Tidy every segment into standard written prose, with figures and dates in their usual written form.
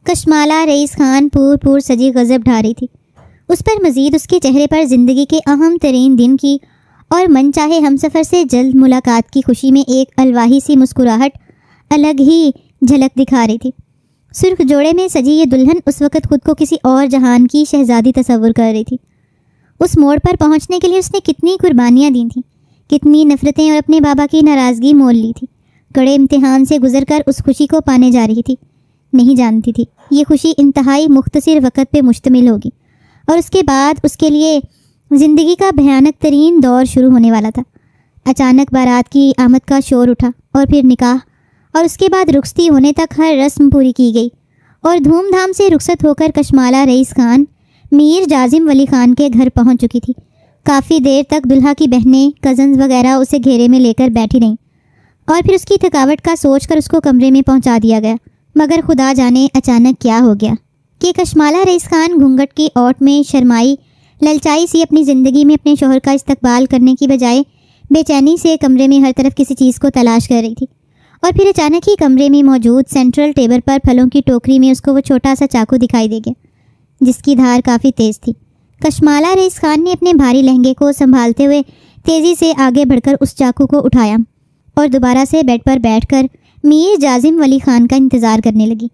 کشمالہ رئیس خان پور سجی غضب ڈھا رہی تھی۔ اس پر مزید اس کے چہرے پر زندگی کے اہم ترین دن کی اور من چاہے ہمسفر سے جلد ملاقات کی خوشی میں ایک الواحی سی مسکراہٹ الگ ہی جھلک دکھا رہی تھی۔ سرخ جوڑے میں سجی یہ دلہن اس وقت خود کو کسی اور جہان کی شہزادی تصور کر رہی تھی۔ اس موڑ پر پہنچنے کے لیے اس نے کتنی قربانیاں دی تھیں، کتنی نفرتیں اور اپنے بابا کی ناراضگی مول لی تھی۔ کڑے امتحان سے گزر کر اس خوشی کو پانے جا رہی تھی۔ نہیں جانتی تھی یہ خوشی انتہائی مختصر وقت پہ مشتمل ہوگی اور اس کے بعد اس کے لیے زندگی کا بھیانک ترین دور شروع ہونے والا تھا۔ اچانک بارات کی آمد کا شور اٹھا اور پھر نکاح اور اس کے بعد رخصتی ہونے تک ہر رسم پوری کی گئی اور دھوم دھام سے رخصت ہو کر کشمالہ رئیس خان میر جازم ولی خان کے گھر پہنچ چکی تھی۔ کافی دیر تک دلہا کی بہنیں کزنز وغیرہ اسے گھیرے میں لے کر بیٹھی رہیں اور پھر اس کی تھکاوٹ کا سوچ کر اس کو کمرے میں پہنچا دیا گیا۔ مگر خدا جانے اچانک کیا ہو گیا کہ کشمالہ رئیس خان گھونگھٹ کی اوٹ میں شرمائی للچائی سی اپنی زندگی میں اپنے شوہر کا استقبال کرنے کی بجائے بے چینی سے کمرے میں ہر طرف کسی چیز کو تلاش کر رہی تھی۔ اور پھر اچانک ہی کمرے میں موجود سینٹرل ٹیبل پر پھلوں کی ٹوکری میں اس کو وہ چھوٹا سا چاقو دکھائی دے گیا جس کی دھار کافی تیز تھی۔ کشمالہ رئیس خان نے اپنے بھاری لہنگے کو سنبھالتے ہوئے تیزی سے آگے بڑھ کر اس چاقو کو اٹھایا اور دوبارہ سے بیڈ پر بیٹھ کر میر جازم ولی خان کا انتظار کرنے لگی۔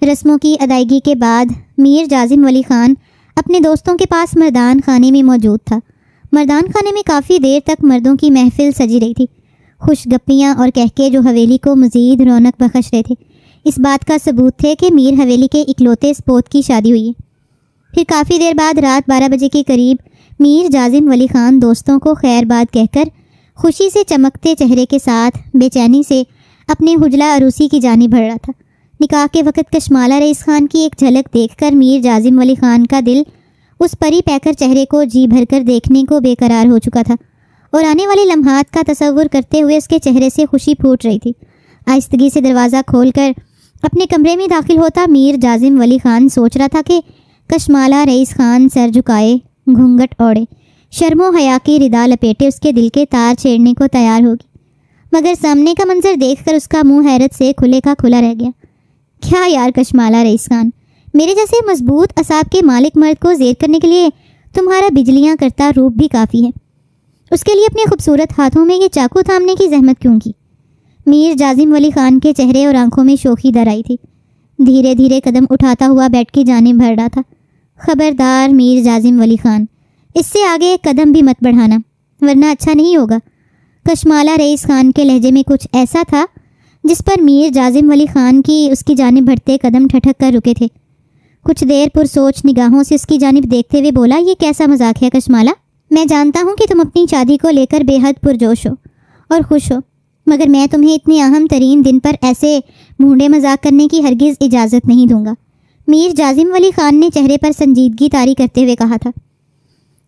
رسموں کی ادائیگی کے بعد میر جازم ولی خان اپنے دوستوں کے پاس مردان خانے میں موجود تھا۔ مردان خانے میں کافی دیر تک مردوں کی محفل سجی رہی تھی۔ خوش گپیاں اور کہکے جو حویلی کو مزید رونق بخش رہے تھے، اس بات کا ثبوت تھے کہ میر حویلی کے اکلوتے سپوت کی شادی ہوئی ہے۔ پھر کافی دیر بعد رات 12 بجے کے قریب میر جازم ولی خان دوستوں کو خیر باد کہہ کر خوشی سے چمکتے چہرے کے ساتھ بے چینی سے اپنے حجلہ عروسی کی جانب بڑھ رہا تھا۔ نکاح کے وقت کشمالہ رئیس خان کی ایک جھلک دیکھ کر میر جازم ولی خان کا دل اس پری پیکر چہرے کو جی بھر کر دیکھنے کو بے قرار ہو چکا تھا اور آنے والے لمحات کا تصور کرتے ہوئے اس کے چہرے سے خوشی پھوٹ رہی تھی۔ آہستگی سے دروازہ کھول کر اپنے کمرے میں داخل ہوتا میر جازم ولی خان سوچ رہا تھا کہ کشمالہ رئیس خان سر جھکائے، گھونگھٹ اوڑے، شرم و حیا کی ردا لپیٹے اس کے دل کے تار چھیڑنے کو تیار ہوگی، مگر سامنے کا منظر دیکھ کر اس کا منہ حیرت سے کھلے کا کھلا رہ گیا۔ کیا یار کشمالہ رئیس خان، میرے جیسے مضبوط اعصاب کے مالک مرد کو زیر کرنے کے لیے تمہارا بجلیاں کرتا روپ بھی کافی ہے۔ اس کے لیے اپنے خوبصورت ہاتھوں میں یہ چاقو تھامنے کی زحمت کیوں کی؟ میر جازم ولی خان کے چہرے اور آنکھوں میں شوخی در آئی تھی۔ دھیرے دھیرے قدم اٹھاتا ہوا بیڈ کی جانب بڑھ رہا تھا۔ خبردار میر جازم ولی خان، اس سے آگے ایک قدم بھی مت بڑھانا ورنہ اچھا نہیں ہوگا۔ کشمالہ رئیس خان کے لہجے میں کچھ ایسا تھا جس پر میر جازم ولی خان کی اس کی جانب بڑھتے قدم ٹھٹک کر رکے تھے۔ کچھ دیر پر سوچ نگاہوں سے اس کی جانب دیکھتے ہوئے بولا، یہ کیسا مذاق ہے کشمالہ؟ میں جانتا ہوں کہ تم اپنی شادی کو لے کر بے حد پرجوش ہو اور خوش ہو، مگر میں تمہیں اتنے اہم ترین دن پر ایسے بھونڈے مذاق کرنے کی ہرگز اجازت نہیں دوں گا۔ میر جازم ولی خان نے چہرے پر سنجیدگی طاری کرتے ہوئے کہا تھا،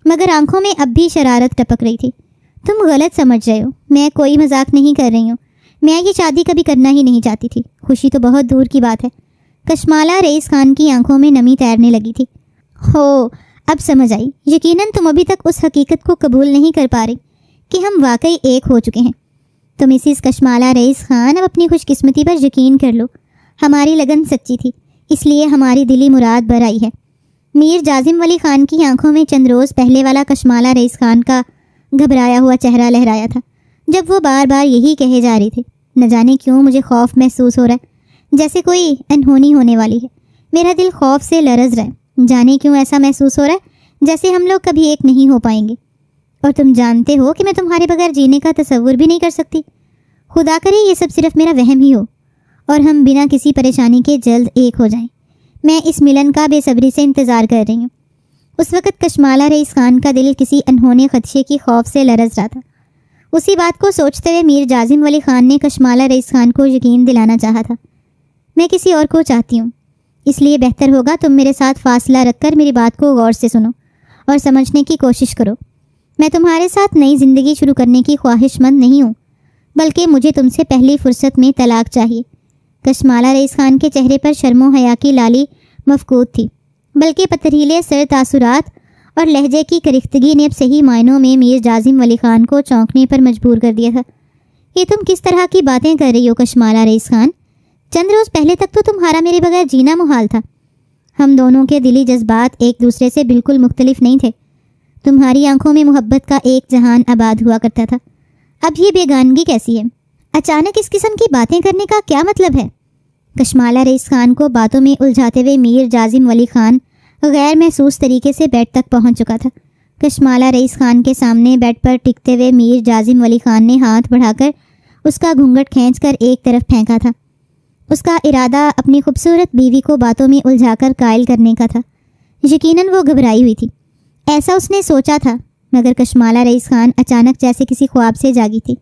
مگر آنکھوں میں اب بھی شرارت ٹپک رہی تھی۔ تم غلط سمجھ رہے ہو، میں کوئی مذاق نہیں کر رہی ہوں۔ میں یہ شادی کبھی کرنا ہی نہیں چاہتی تھی، خوشی تو بہت دور کی بات ہے۔ کشمالہ رئیس خان کی آنکھوں میں نمی تیرنے لگی تھی۔ ہو، اب سمجھ آئی، یقیناً تم ابھی تک اس حقیقت کو قبول نہیں کر پا رہی کہ ہم واقعی ایک ہو چکے ہیں۔ تو مسز کشمالہ رئیس خان، اب اپنی خوش قسمتی پر یقین کر لو، ہماری لگن سچی تھی، اس لیے ہماری دلی مراد بر آئی ہے۔ میر جازم ولی خان کی آنکھوں میں چند روز پہلے والا کشمالہ رئیس خان کا گھبرایا ہوا چہرہ لہرایا تھا، جب وہ بار بار یہی کہے جا رہی تھی، نہ جانے کیوں مجھے خوف محسوس ہو رہا ہے، جیسے کوئی انہونی ہونے والی ہے۔ میرا دل خوف سے لرز رہا ہے، جانے کیوں ایسا محسوس ہو رہا ہے جیسے ہم لوگ کبھی ایک نہیں ہو پائیں گے، اور تم جانتے ہو کہ میں تمہارے بغیر جینے کا تصور بھی نہیں کر سکتی۔ خدا کرے یہ سب صرف میرا وہم ہی ہو اور ہم بنا کسی پریشانی کے جلد ایک ہو جائیں۔ میں اس ملن کا بے صبری سے انتظار کر رہی ہوں۔ اس وقت کشمالہ رئیس خان کا دل کسی انہونے خدشے کی خوف سے لرز رہا تھا۔ اسی بات کو سوچتے ہوئے میر جازم ولی خان نے کشمالہ رئیس خان کو یقین دلانا چاہا تھا، میں کسی اور کو چاہتی ہوں، اس لیے بہتر ہوگا تم میرے ساتھ فاصلہ رکھ کر میری بات کو غور سے سنو اور سمجھنے کی کوشش کرو۔ میں تمہارے ساتھ نئی زندگی شروع کرنے کی خواہش مند نہیں ہوں، بلکہ مجھے تم سے پہلی فرصت میں طلاق چاہیے۔ کشمالہ رئیس خان کے چہرے پر شرم و حیا کی لالی مفقود تھی، بلکہ پتھریلے سر تاثرات اور لہجے کی کرختگی نے اب صحیح معنوں میں میر جازم ولی خان کو چونکنے پر مجبور کر دیا تھا۔ یہ تم کس طرح کی باتیں کر رہی ہو کشمالہ رئیس خان؟ چند روز پہلے تک تو تمہارا میرے بغیر جینا محال تھا۔ ہم دونوں کے دلی جذبات ایک دوسرے سے بالکل مختلف نہیں تھے۔ تمہاری آنکھوں میں محبت کا ایک جہان آباد ہوا کرتا تھا، اب یہ بیگانگی کیسی ہے؟ اچانک اس قسم کی باتیں کرنے کا کیا مطلب ہے؟ کشمالہ رئیس خان کو باتوں میں الجھاتے ہوئے میر جازم ولی خان غیر محسوس طریقے سے بیڈ تک پہنچ چکا تھا۔ کشمالہ رئیس خان کے سامنے بیڈ پر ٹکتے ہوئے میر جازم ولی خان نے ہاتھ بڑھا کر اس کا گھونگھٹ کھینچ کر ایک طرف پھینکا تھا۔ اس کا ارادہ اپنی خوبصورت بیوی کو باتوں میں الجھا کر قائل کرنے کا تھا۔ یقیناً وہ گھبرائی ہوئی تھی، ایسا اس نے سوچا تھا، مگر کشمالہ رئیس خان اچانک جیسے کسی خواب سے جاگی تھی۔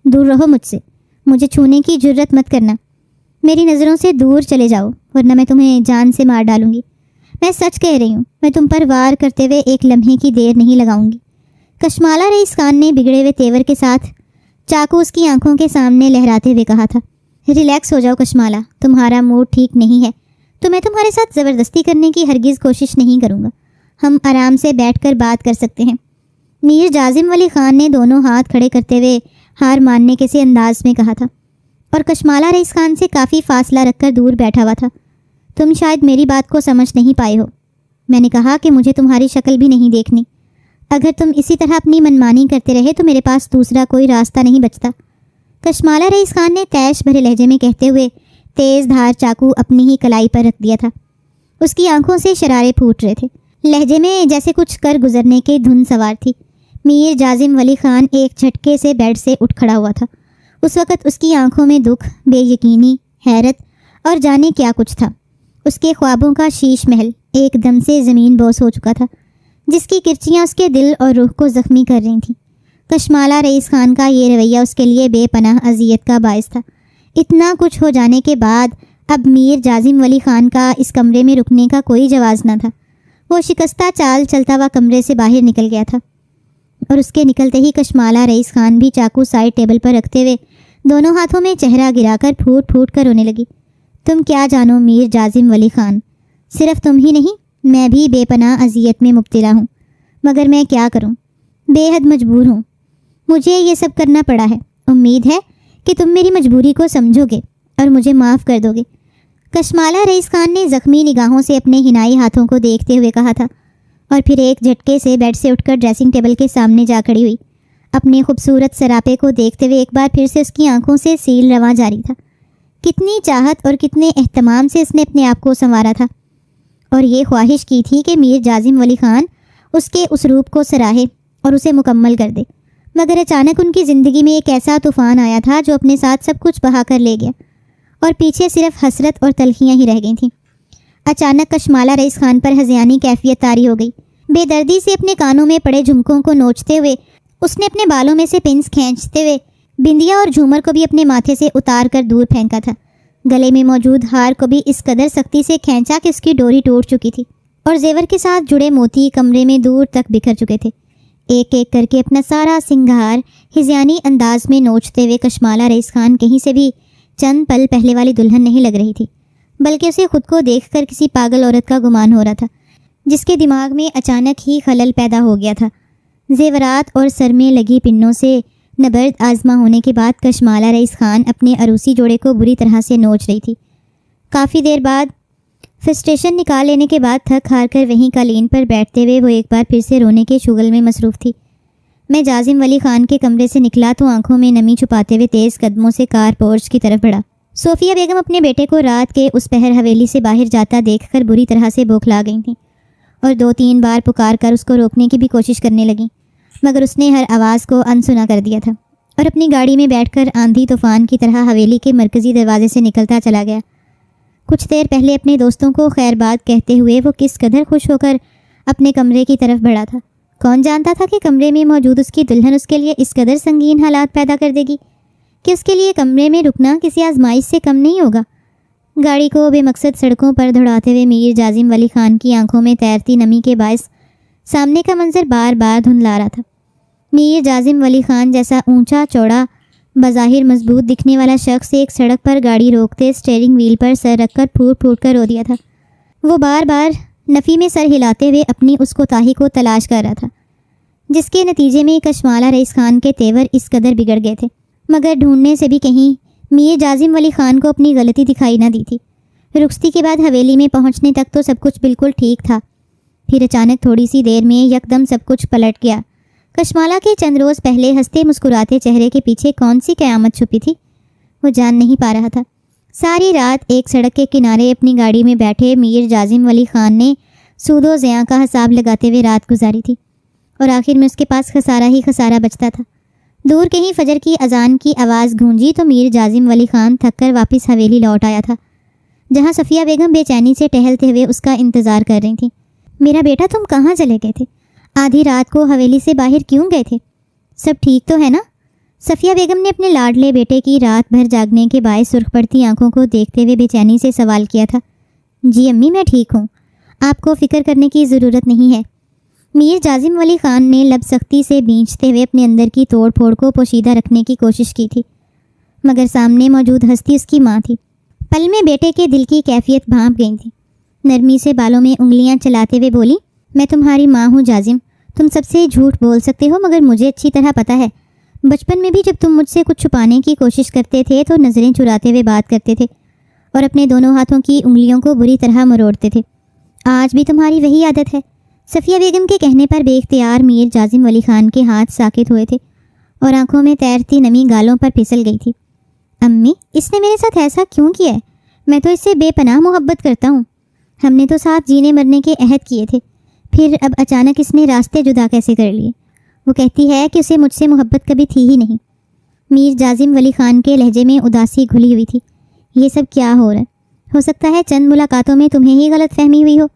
دور رہو مجھ سے، مجھے چھونے کی جرت مت کرنا، میری نظروں سے دور چلے جاؤ ورنہ میں تمہیں جان سے مار ڈالوں گی۔ میں سچ کہہ رہی ہوں، میں تم پر وار کرتے ہوئے ایک لمحے کی دیر نہیں لگاؤں گی۔ کشمالہ رئیس خان نے بگڑے ہوئے تیور کے ساتھ چاقو اس کی آنکھوں کے سامنے لہراتے ہوئے کہا تھا۔ ریلیکس ہو جاؤ کشمالہ، تمہارا موڈ ٹھیک نہیں ہے تو میں تمہارے ساتھ زبردستی کرنے کی ہرگز کوشش نہیں کروں گا، ہم آرام سے بیٹھ کر بات کر سکتے ہیں۔ میر جازم ولی خان نے دونوں ہاتھ کھڑے کرتے ہوئے ہار ماننے کے سے انداز میں کہا تھا، اور کشمالہ رئیس خان سے کافی فاصلہ رکھ کر دور بیٹھا ہوا تھا۔ تم شاید میری بات کو سمجھ نہیں پائے ہو، میں نے کہا کہ مجھے تمہاری شکل بھی نہیں دیکھنی۔ اگر تم اسی طرح اپنی منمانی کرتے رہے تو میرے پاس دوسرا کوئی راستہ نہیں بچتا۔ کشمالہ رئیس خان نے تیش بھرے لہجے میں کہتے ہوئے تیز دھار چاقو اپنی ہی کلائی پر رکھ دیا تھا۔ اس کی آنکھوں سے شرارے پھوٹ رہے تھے، لہجے میں جیسے کچھ کر گزرنے کے دھن سوار تھی۔ میر جازم ولی خان ایک جھٹکے سے بیڈ سے اٹھ کھڑا ہوا تھا۔ اس وقت اس کی آنکھوں میں دکھ، بے یقینی، حیرت اور جانے کیا کچھ تھا۔ اس کے خوابوں کا شیش محل ایک دم سے زمین بوس ہو چکا تھا، جس کی کرچیاں اس کے دل اور روح کو زخمی کر رہی تھیں۔ کشمالہ رئیس خان کا یہ رویہ اس کے لیے بے پناہ اذیت کا باعث تھا۔ اتنا کچھ ہو جانے کے بعد اب میر جازم ولی خان کا اس کمرے میں رکنے کا کوئی جواز نہ تھا۔ وہ شکستہ چال چلتا ہوا کمرے سے باہر نکل گیا تھا، اور اس کے نکلتے ہی کشمالہ رئیس خان بھی چاقو سائڈ ٹیبل پر رکھتے ہوئے دونوں ہاتھوں میں چہرہ گرا کر پھوٹ پھوٹ کر رونے لگی۔ تم کیا جانو میر جازم ولی خان، صرف تم ہی نہیں، میں بھی بے پناہ اذیت میں مبتلا ہوں، مگر میں کیا کروں، بے حد مجبور ہوں، مجھے یہ سب کرنا پڑا ہے۔ امید ہے کہ تم میری مجبوری کو سمجھو گے اور مجھے معاف کر دو گے۔ کشمالہ رئیس خان نے زخمی نگاہوں سے اپنے ہنائی ہاتھوں کو دیکھتے ہوئے کہا تھا، اور پھر ایک جھٹکے سے بیڈ سے اٹھ کر ڈریسنگ ٹیبل کے سامنے جا کھڑی ہوئی۔ اپنے خوبصورت سراپے کو دیکھتے ہوئے ایک بار پھر سے اس کی آنکھوں سے سیل رواں جاری تھا۔ کتنی چاہت اور کتنے اہتمام سے اس نے اپنے آپ کو سنوارا تھا، اور یہ خواہش کی تھی کہ میر جازم ولی خان اس کے اس روپ کو سراہے اور اسے مکمل کر دے۔ مگر اچانک ان کی زندگی میں ایک ایسا طوفان آیا تھا جو اپنے ساتھ سب کچھ بہا کر لے گیا، اور پیچھے صرف حسرت اور تلخیاں ہی رہ گئی تھیں۔ اچانک کشمالہ رئیس خان پر ہذیانی کیفیت طاری ہو گئی۔ بے دردی سے اپنے کانوں میں پڑے جھمکوں کو نوچتے ہوئے اس نے اپنے بالوں میں سے پنس کھینچتے ہوئے بندیا اور جھومر کو بھی اپنے ماتھے سے اتار کر دور پھینکا تھا۔ گلے میں موجود ہار کو بھی اس قدر سختی سے کھینچا کہ اس کی ڈوری ٹوٹ چکی تھی، اور زیور کے ساتھ جڑے موتی کمرے میں دور تک بکھر چکے تھے۔ ایک ایک کر کے اپنا سارا سنگھار ہذیانی انداز میں نوچتے ہوئے کشمالہ رئیس خان کہیں سے بھی چند پل پہلے والی دلہن نہیں لگ رہی تھی، بلکہ اسے خود کو دیکھ کر کسی پاگل عورت کا گمان ہو رہا تھا، جس کے دماغ میں اچانک ہی خلل پیدا ہو گیا تھا۔ زیورات اور سر میں لگی پنوں سے نبرد آزما ہونے کے بعد کشمالہ رئیس خان اپنے عروسی جوڑے کو بری طرح سے نوچ رہی تھی۔ کافی دیر بعد فرسٹریشن نکال لینے کے بعد تھک ہار کر وہیں قالین پر بیٹھتے ہوئے وہ ایک بار پھر سے رونے کے شغل میں مصروف تھی۔ میں جازم ولی خان کے کمرے سے نکلا تو آنکھوں میں نمی چھپاتے ہوئے تیز قدموں سے کار پورچ کی طرف بڑھا۔ صوفیہ بیگم اپنے بیٹے کو رات کے اس پہر حویلی سے باہر جاتا دیکھ کر بری طرح سے بوکھلا گئی تھیں، اور 2-3 بار پکار کر اس کو روکنے کی بھی کوشش کرنے لگیں، مگر اس نے ہر آواز کو انسنا کر دیا تھا اور اپنی گاڑی میں بیٹھ کر آندھی طوفان کی طرح حویلی کے مرکزی دروازے سے نکلتا چلا گیا۔ کچھ دیر پہلے اپنے دوستوں کو خیر بات کہتے ہوئے وہ کس قدر خوش ہو کر اپنے کمرے کی طرف بڑھا تھا۔ کون جانتا تھا کہ کمرے میں موجود اس کی دلہن اس کے لیے اس قدر سنگین حالات پیدا کر دے گی کہ اس کے لیے کمرے میں رکنا کسی آزمائش سے کم نہیں ہوگا۔ گاڑی کو بے مقصد سڑکوں پر دھڑاتے ہوئے میر جازم ولی خان کی آنکھوں میں تیرتی نمی کے باعث سامنے کا منظر بار بار دھندلا رہا تھا۔ میر جازم ولی خان جیسا اونچا چوڑا بظاہر مضبوط دکھنے والا شخص ایک سڑک پر گاڑی روکتے اسٹیئرنگ وہیل پر سر رکھ کر پھوٹ پھوٹ کر رو دیا تھا۔ وہ بار بار نفی میں سر ہلاتے ہوئے اپنی اس کوتاہی کو تلاش کر رہا تھا، جس کے نتیجے میں کشمالہ رئیس خان کے تیور اس قدر بگڑ گئے تھے، مگر ڈھونڈنے سے بھی کہیں میر جازم ولی خان کو اپنی غلطی دکھائی نہ دی تھی۔ رخصتی کے بعد حویلی میں پہنچنے تک تو سب کچھ بالکل ٹھیک تھا، پھر اچانک تھوڑی سی دیر میں یکدم سب کچھ پلٹ گیا۔ کشمالہ کے چند روز پہلے ہنستے مسکراتے چہرے کے پیچھے کون سی قیامت چھپی تھی، وہ جان نہیں پا رہا تھا۔ ساری رات ایک سڑک کے کنارے اپنی گاڑی میں بیٹھے میر جازم ولی خان نے سود و زیاں کا حساب لگاتے ہوئے رات گزاری تھی، اور آخر میں اس کے پاس خسارہ ہی خسارہ بچتا تھا۔ دور کہیں فجر کی اذان کی آواز گونجی تو میر جازم ولی خان تھک کر واپس حویلی لوٹ آیا تھا، جہاں صفیہ بیگم بے چینی سے ٹہلتے ہوئے اس کا انتظار کر رہی تھیں۔ میرا بیٹا، تم کہاں چلے گئے تھے؟ آدھی رات کو حویلی سے باہر کیوں گئے تھے؟ سب ٹھیک تو ہے نا؟ صفیہ بیگم نے اپنے لاڈلے بیٹے کی رات بھر جاگنے کے باعث سرخ پڑتی آنکھوں کو دیکھتے ہوئے بے چینی سے سوال کیا تھا۔ جی امی، میں ٹھیک ہوں، آپ کو فکر کرنے کی ضرورت نہیں ہے۔ میر جازم ولی خان نے لب سختی سے بھینچتے ہوئے اپنے اندر کی توڑ پھوڑ کو پوشیدہ رکھنے کی کوشش کی تھی، مگر سامنے موجود ہستی اس کی ماں تھی۔ پل میں بیٹے کے دل کی کیفیت بھانپ گئی تھی۔ نرمی سے بالوں میں انگلیاں چلاتے ہوئے بولی، میں تمہاری ماں ہوں جازم، تم سب سے جھوٹ بول سکتے ہو، مگر مجھے اچھی طرح پتہ ہے، بچپن میں بھی جب تم مجھ سے کچھ چھپانے کی کوشش کرتے تھے تو نظریں چراتے ہوئے بات کرتے تھے اور اپنے دونوں ہاتھوں کی انگلیوں کو بری طرح مروڑتے تھے۔ آج بھی تمہاری وہی عادت ہے۔ صفیہ بیگم کے کہنے پر بے اختیار میر جازم ولی خان کے ہاتھ ساکت ہوئے تھے اور آنکھوں میں تیرتی نمی گالوں پر پھسل گئی تھی۔ امی، اس نے میرے ساتھ ایسا کیوں کیا ہے؟ میں تو اس سے بے پناہ محبت کرتا ہوں، ہم نے تو ساتھ جینے مرنے کے عہد کیے تھے، پھر اب اچانک اس نے راستے جدا کیسے کر لیے؟ وہ کہتی ہے کہ اسے مجھ سے محبت کبھی تھی ہی نہیں۔ میر جازم ولی خان کے لہجے میں اداسی گھلی ہوئی تھی۔ یہ سب کیا ہو رہا ہے؟ ہو سکتا ہے چند ملاقاتوں میں تمہیں ہی غلط فہمی ہوئی ہو،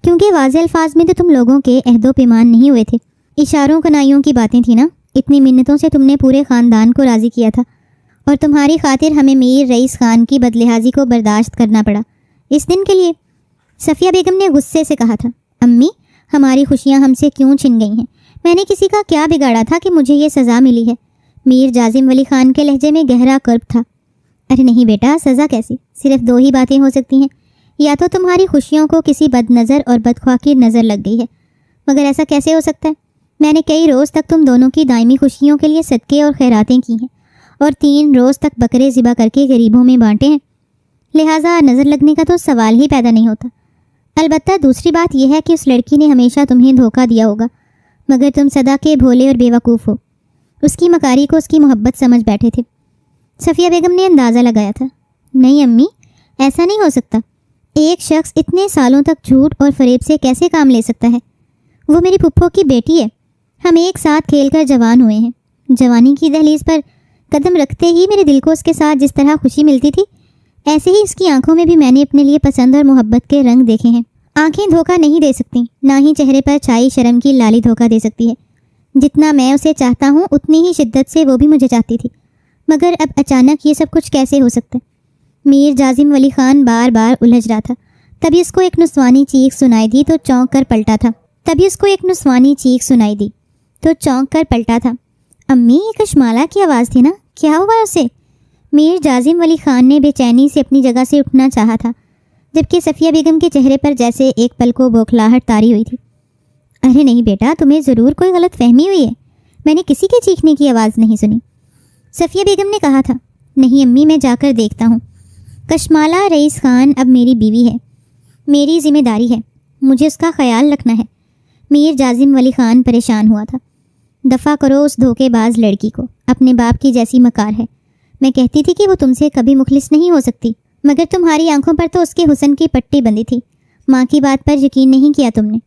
کیونکہ واضح الفاظ میں تو تم لوگوں کے عہد و پیمان نہیں ہوئے تھے، اشاروں کنائیوں کی باتیں تھیں نا۔ اتنی منتوں سے تم نے پورے خاندان کو راضی کیا تھا، اور تمہاری خاطر ہمیں میر رئیس خان کی بدلحاظی کو برداشت کرنا پڑا اس دن کے لیے۔ صفیہ بیگم نے غصے سے کہا تھا، امی، ہماری خوشیاں ہم سے کیوں چھن گئی ہیں؟ میں نے کسی کا کیا بگاڑا تھا کہ مجھے یہ سزا ملی ہے؟ میر جازم ولی خان کے لہجے میں گہرا کرب تھا۔ ارے نہیں بیٹا، سزا کیسی؟ صرف دو ہی باتیں ہو سکتی ہیں، یا تو تمہاری خوشیوں کو کسی بد نظر اور بدخواہ کی نظر لگ گئی ہے، مگر ایسا کیسے ہو سکتا ہے؟ میں نے کئی روز تک تم دونوں کی دائمی خوشیوں کے لیے صدقے اور خیراتیں کی ہیں، اور 3 روز تک بکرے ذبح کر کے غریبوں میں بانٹے ہیں، لہٰذا نظر لگنے کا تو سوال ہی پیدا نہیں ہوتا۔ البتہ دوسری بات یہ ہے کہ اس لڑکی نے ہمیشہ تمہیں دھوکہ دیا ہوگا، مگر تم سدا کے بھولے اور بے وقوف ہو، اس کی مکاری کو اس کی محبت سمجھ بیٹھے تھے۔ صفیہ بیگم نے اندازہ لگایا تھا۔ نہیں امی، ایسا نہیں ہو سکتا، ایک شخص اتنے سالوں تک جھوٹ اور فریب سے کیسے کام لے سکتا ہے؟ وہ میری پھپھو کی بیٹی ہے، ہم ایک ساتھ کھیل کر جوان ہوئے ہیں، جوانی کی دہلیز پر قدم رکھتے ہی میرے دل کو اس کے ساتھ جس طرح خوشی ملتی تھی، ایسے ہی اس کی آنکھوں میں بھی میں نے اپنے لیے پسند اور محبت کے رنگ دیکھے ہیں۔ آنکھیں دھوکہ نہیں دے سکتی، نہ ہی چہرے پر چھائی شرم کی لالی دھوکہ دے سکتی ہے۔ جتنا میں اسے چاہتا ہوں اتنی ہی شدت سے وہ بھی مجھے چاہتی تھی، مگر اب اچانک یہ سب کچھ کیسے ہو سکتا ہے؟ میر جازم ولی خان بار بار الجھ رہا تھا۔ تبھی اس کو ایک نسوانی چیخ سنائی دی تو چونک کر پلٹا تھا۔ امی، یہ کشمالہ کی آواز تھی نا، کیا ہوا اسے؟ میر جازم ولی خان نے بے چینی سے اپنی جگہ سے اٹھنا چاہا تھا، جبکہ صفیہ بیگم کے چہرے پر جیسے ایک پل کو بوکھلاہٹ طاری ہوئی تھی۔ ارے نہیں بیٹا، تمہیں ضرور کوئی غلط فہمی ہوئی ہے، میں نے کسی کے چیخنے کی آواز نہیں سنی، صفیہ بیگم نے کہا تھا۔ نہیں امی، میں جا کر دیکھتا ہوں۔ کشمالہ رئیس خان اب میری بیوی ہے، میری ذمہ داری ہے، مجھے اس کا خیال رکھنا ہے۔ میر جازم ولی خان پریشان ہوا تھا۔ دفع کرو اس دھوکے باز لڑکی کو، اپنے باپ کی جیسی مکار ہے۔ میں کہتی تھی کہ وہ تم سے کبھی مخلص نہیں ہو سکتی، مگر تمہاری آنکھوں پر تو اس کے حسن کی پٹی بندھی تھی، ماں کی بات پر یقین نہیں کیا تم نے۔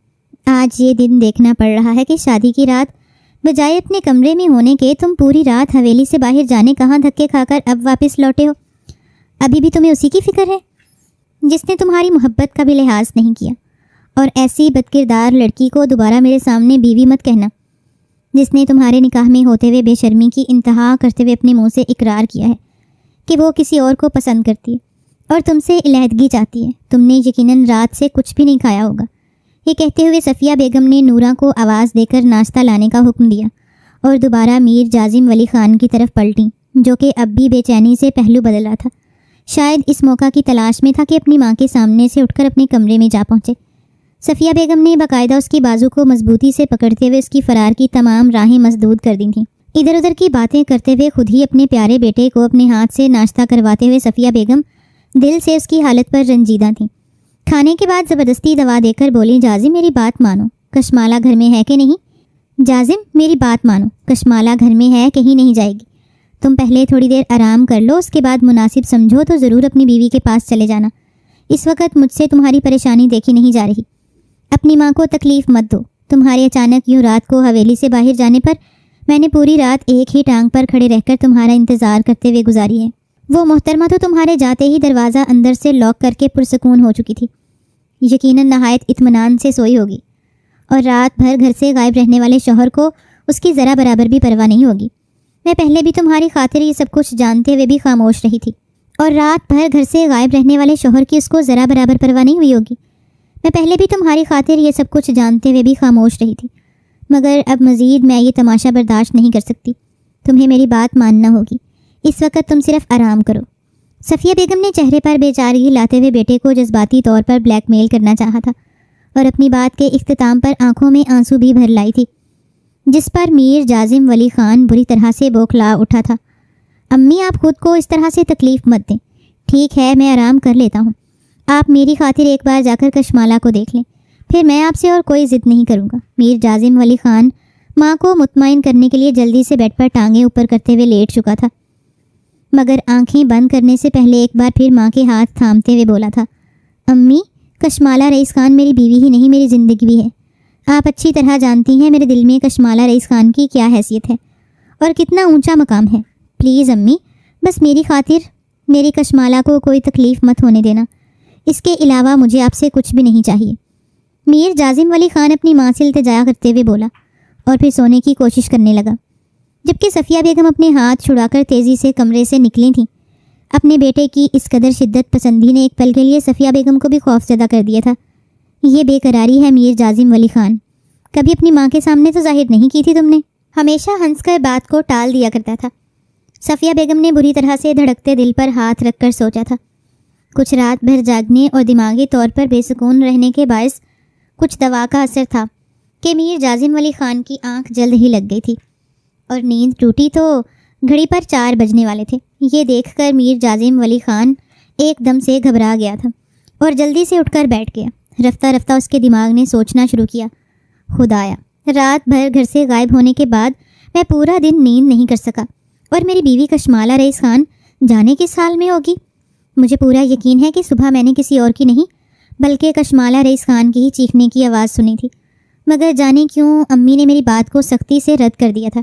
آج یہ دن دیکھنا پڑ رہا ہے کہ شادی کی رات بجائے اپنے کمرے میں ہونے کے تم پوری رات حویلی سے باہر جانے کہاں دھکے کھا کر اب واپس لوٹے ہو۔ ابھی بھی تمہیں اسی کی فکر ہے جس نے تمہاری محبت کا بھی لحاظ نہیں کیا، اور ایسی بدکردار لڑکی کو دوبارہ میرے سامنے بیوی مت کہنا، جس نے تمہارے نکاح میں ہوتے ہوئے بے شرمی کی انتہا کرتے ہوئے اپنے منہ سے اقرار کیا ہے کہ وہ کسی اور کو پسند کرتی ہے اور تم سے علیحدگی چاہتی ہے۔ تم نے یقیناً رات سے کچھ بھی نہیں کھایا ہوگا۔ یہ کہتے ہوئے صفیہ بیگم نے نورہ کو آواز دے کر ناشتہ لانے کا حکم دیا اور دوبارہ میر جازم ولی خان کی طرف پلٹیں، جو کہ اب بھی بے چینی سے پہلو بدل رہا تھا۔ شاید اس موقع کی تلاش میں تھا کہ اپنی ماں کے سامنے سے اٹھ کر اپنے کمرے میں جا پہنچے۔ صفیہ بیگم نے باقاعدہ اس کی بازو کو مضبوطی سے پکڑتے ہوئے اس کی فرار کی تمام راہیں مسدود کر دی تھیں۔ ادھر ادھر کی باتیں کرتے ہوئے خود ہی اپنے پیارے بیٹے کو اپنے ہاتھ سے ناشتہ کرواتے ہوئے صفیہ بیگم دل سے اس کی حالت پر رنجیدہ تھیں۔ کھانے کے بعد زبردستی دوا دے کر بولی، جازم میری بات مانو، کشمالہ گھر میں ہے کہ نہیں؟ جازم میری بات مانو، کشمالہ گھر میں ہے، کہیں نہیں جائے گی۔ تم پہلے تھوڑی دیر آرام کر لو، اس کے بعد مناسب سمجھو تو ضرور اپنی بیوی کے پاس چلے جانا۔ اس وقت مجھ سے تمہاری پریشانی دیکھی نہیں جا رہی۔ اپنی ماں کو تکلیف مت دو۔ تمہارے اچانک یوں رات کو حویلی سے باہر جانے پر میں نے پوری رات ایک ہی ٹانگ پر کھڑے رہ کر تمہارا انتظار کرتے ہوئے گزاری ہے۔ وہ محترمہ تو تمہارے جاتے ہی دروازہ اندر سے لاک کر کے پرسکون ہو چکی تھی، یقیناً نہایت اطمینان سے سوئی ہوگی، اور رات بھر گھر سے غائب رہنے والے شوہر کو اس کی ذرا برابر بھی پرواہ نہیں ہوگی۔ میں پہلے بھی تمہاری خاطر یہ سب کچھ جانتے ہوئے بھی خاموش رہی تھی، اور رات بھر گھر سے غائب رہنے والے شوہر کی اس کو ذرا برابر پرواہ نہیں ہوئی ہوگی۔ میں پہلے بھی تمہاری خاطر یہ سب کچھ جانتے ہوئے بھی خاموش رہی تھی، مگر اب مزید میں یہ تماشا برداشت نہیں کر سکتی۔ تمہیں میری بات ماننا ہوگی۔ اس وقت تم صرف آرام کرو۔ صفیہ بیگم نے چہرے پر بے چارگی لاتے ہوئے بیٹے کو جذباتی طور پر بلیک میل کرنا چاہا تھا، اور اپنی بات کے اختتام پر آنکھوں میں آنسو بھی بھر لائی تھی، جس پر میر جازم ولی خان بری طرح سے بوکھلا اٹھا تھا۔ امی آپ خود کو اس طرح سے تکلیف مت دیں۔ ٹھیک ہے، میں آرام کر لیتا ہوں۔ آپ میری خاطر ایک بار جا کر کشمالہ کو دیکھ لیں، پھر میں آپ سے اور کوئی ضد نہیں کروں گا۔ میر جازم ولی خان ماں کو مطمئن کرنے کے لیے جلدی سے بیڈ پر ٹانگیں اوپر کرتے ہوئے لیٹ چکا تھا، مگر آنکھیں بند کرنے سے پہلے ایک بار پھر ماں کے ہاتھ تھامتے ہوئے بولا تھا، امی، کشمالہ رئیس خان میری بیوی ہی نہیں، میری زندگی بھی ہے۔ آپ اچھی طرح جانتی ہیں میرے دل میں کشمالہ رئیس خان کی کیا حیثیت ہے اور کتنا اونچا مقام ہے۔ پلیز امی، بس میری خاطر میری کشمالہ کو کوئی تکلیف مت ہونے دینا۔ اس کے علاوہ مجھے آپ سے کچھ بھی نہیں چاہیے۔ میر جازم ولی خان اپنی ماں سے التجا کرتے ہوئے بولا، اور پھر سونے کی کوشش کرنے لگا، جبکہ صفیہ بیگم اپنے ہاتھ چھڑا کر تیزی سے کمرے سے نکلی تھیں۔ اپنے بیٹے کی اس قدر شدت پسندی نے ایک پل کے لیے صفیہ بیگم کو بھی خوفزدہ کر دیا تھا۔ یہ بے قراری ہے میر جازم ولی خان، کبھی اپنی ماں کے سامنے تو ظاہر نہیں کی تھی تم نے، ہمیشہ ہنس کر بات کو ٹال دیا کرتا تھا۔ صفیہ بیگم نے بری طرح سے دھڑکتے دل پر ہاتھ رکھ کر سوچا تھا۔ کچھ رات بھر جاگنے اور دماغی طور پر بے سکون رہنے کے باعث کچھ دوا کا اثر تھا کہ میر جازم ولی خان کی آنکھ جلد ہی لگ گئی تھی، اور نیند ٹوٹی تو گھڑی پر 4 بجنے والے تھے۔ یہ دیکھ کر میر جازم ولی خان ایک دم سے گھبرا گیا تھا اور جلدی سے اٹھ کر بیٹھ گیا۔ رفتہ رفتہ اس کے دماغ نے سوچنا شروع کیا، خدایا، رات بھر گھر سے غائب ہونے کے بعد میں پورا دن نیند نہیں کر سکا، اور میری بیوی کشمالہ رئیس خان جانے کس حال میں ہوگی۔ مجھے پورا یقین ہے کہ صبح میں نے کسی اور کی نہیں بلکہ کشمالہ رئیس خان کی ہی چیخنے کی آواز سنی تھی، مگر جانے کیوں امی نے میری بات کو سختی سے رد کر دیا تھا۔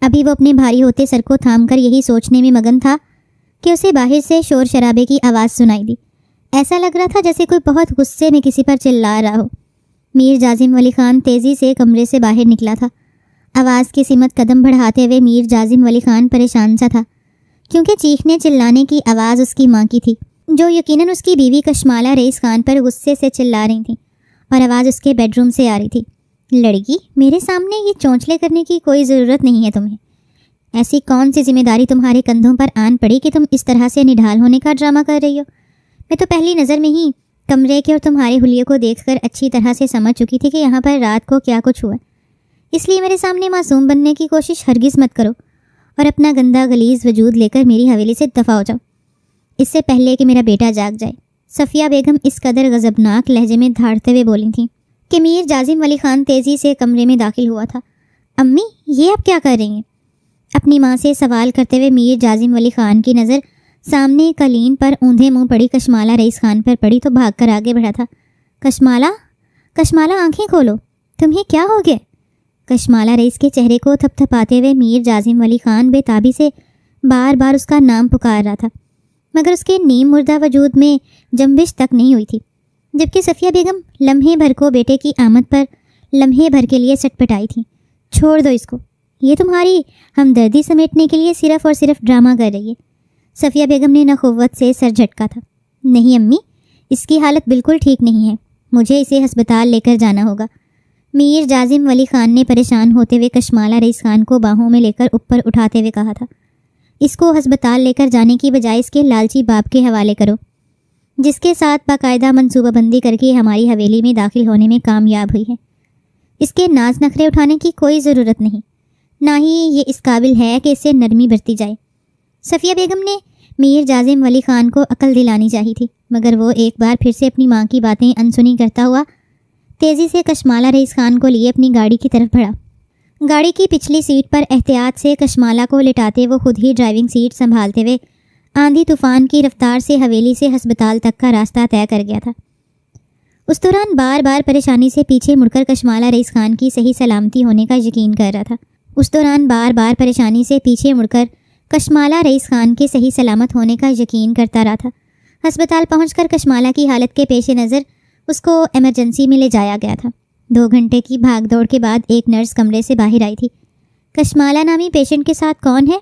ابھی وہ اپنے بھاری ہوتے سر کو تھام کر یہی سوچنے میں مگن تھا کہ اسے باہر سے شور شرابے کی آواز سنائی دی۔ ایسا لگ رہا تھا جیسے کوئی بہت غصے میں کسی پر چلا رہا ہو۔ میر جازم ولی خان تیزی سے کمرے سے باہر نکلا تھا۔ آواز کی سمت قدم بڑھاتے ہوئے میر جازم ولی خان پریشان سا تھا، کیونکہ چیخنے چلانے کی آواز اس کی ماں کی تھی، جو یقیناً اس کی بیوی کشمالہ رئیس خان پر غصے سے چلا رہی تھیں، اور آواز اس کے بیڈ روم سے آ رہی تھی۔ لڑکی، میرے سامنے یہ چونچلے کرنے کی کوئی ضرورت نہیں ہے تمہیں۔ ایسی کون سی ذمہ داری تمہارے کندھوں پر آن پڑی کہ تم اس طرح سے نڈھال ہونے کا ڈرامہ کر رہی ہو؟ میں تو پہلی نظر میں ہی کمرے کے اور تمہارے حلیے کو دیکھ کر اچھی طرح سے سمجھ چکی تھی کہ یہاں پر رات کو کیا کچھ ہوا، اس لیے میرے سامنے معصوم بننے کی کوشش ہرگز مت کرو، اور اپنا گندا غلیظ وجود لے کر میری حویلی سے دفع ہو جاؤ، اس سے پہلے کہ میرا بیٹا جاگ جائے۔ صفیہ بیگم اس قدر غضبناک لہجے میں دھاڑتے ہوئے بولی تھیں کہ میر جازم ولی خان تیزی سے کمرے میں داخل ہوا تھا۔ امی، یہ آپ کیا کر رہی ہیں؟ اپنی ماں سے سوال کرتے ہوئے میر جازم ولی خان کی نظر سامنے قالین پر اوندھے منہ پڑی کشمالہ رئیس خان پر پڑی تو بھاگ کر آگے بڑھا تھا۔ کشمالہ آنکھیں کھولو، تمہیں کیا ہو گیا؟ کشمالہ رئیس کے چہرے کو تھپ تھپاتے ہوئے میر جازم ولی خان بے تابی سے بار بار اس کا نام پکار رہا تھا، مگر اس کے نیم مردہ وجود میں جنبش تک نہیں ہوئی تھی، جبکہ صفیہ بیگم لمحے بھر کو بیٹے کی آمد پر لمحے بھر کے لیے سٹ پٹائی تھی۔ چھوڑ دو اس کو، یہ تمہاری ہمدردی سمیٹنے کے لیے صرف اور صرف ڈرامہ کر رہی ہے۔ صفیہ بیگم نے نخوت سے سر جھٹکا تھا۔ نہیں امی، اس کی حالت بالکل ٹھیک نہیں ہے، مجھے اسے ہسپتال لے کر جانا ہوگا۔ میر جازم ولی خان نے پریشان ہوتے ہوئے کشمالہ رئیس خان کو باہوں میں لے کر اوپر اٹھاتے ہوئے کہا تھا، اس کو ہسپتال لے کر جانے کی بجائے اس کے لالچی باپ کے حوالے کرو، جس کے ساتھ باقاعدہ منصوبہ بندی کر کے ہماری حویلی میں داخل ہونے میں کامیاب ہوئی ہے۔ اس کے ناز نخرے اٹھانے کی کوئی ضرورت نہیں، نہ ہی یہ اس قابل ہے کہ اسے نرمی برتی جائے۔ صفیہ بیگم نے میر جازم ولی خان کو عقل دلانی چاہی تھی، مگر وہ ایک بار پھر سے اپنی ماں کی باتیں انسنی کرتا ہوا تیزی سے کشمالہ رئیس خان کو لیے اپنی گاڑی کی طرف بڑھا۔ گاڑی کی پچھلی سیٹ پر احتیاط سے کشمالہ کو لٹاتے وہ خود ہی ڈرائیونگ سیٹ سنبھالتے ہوئے آندھی طوفان کی رفتار سے حویلی سے ہسپتال تک کا راستہ طے کر گیا تھا۔ اس دوران بار بار پریشانی سے پیچھے مڑ کر کشمالہ رئیس خان کی صحیح سلامتی ہونے کا یقین کر رہا تھا۔ ہسپتال پہنچ کر کشمالہ کی حالت کے پیش نظر اس کو ایمرجنسی میں لے جایا گیا تھا۔ 2 گھنٹے کی بھاگ دوڑ کے بعد ایک نرس کمرے سے باہر آئی تھی۔ کشمالہ نامی پیشنٹ کے ساتھ کون ہے؟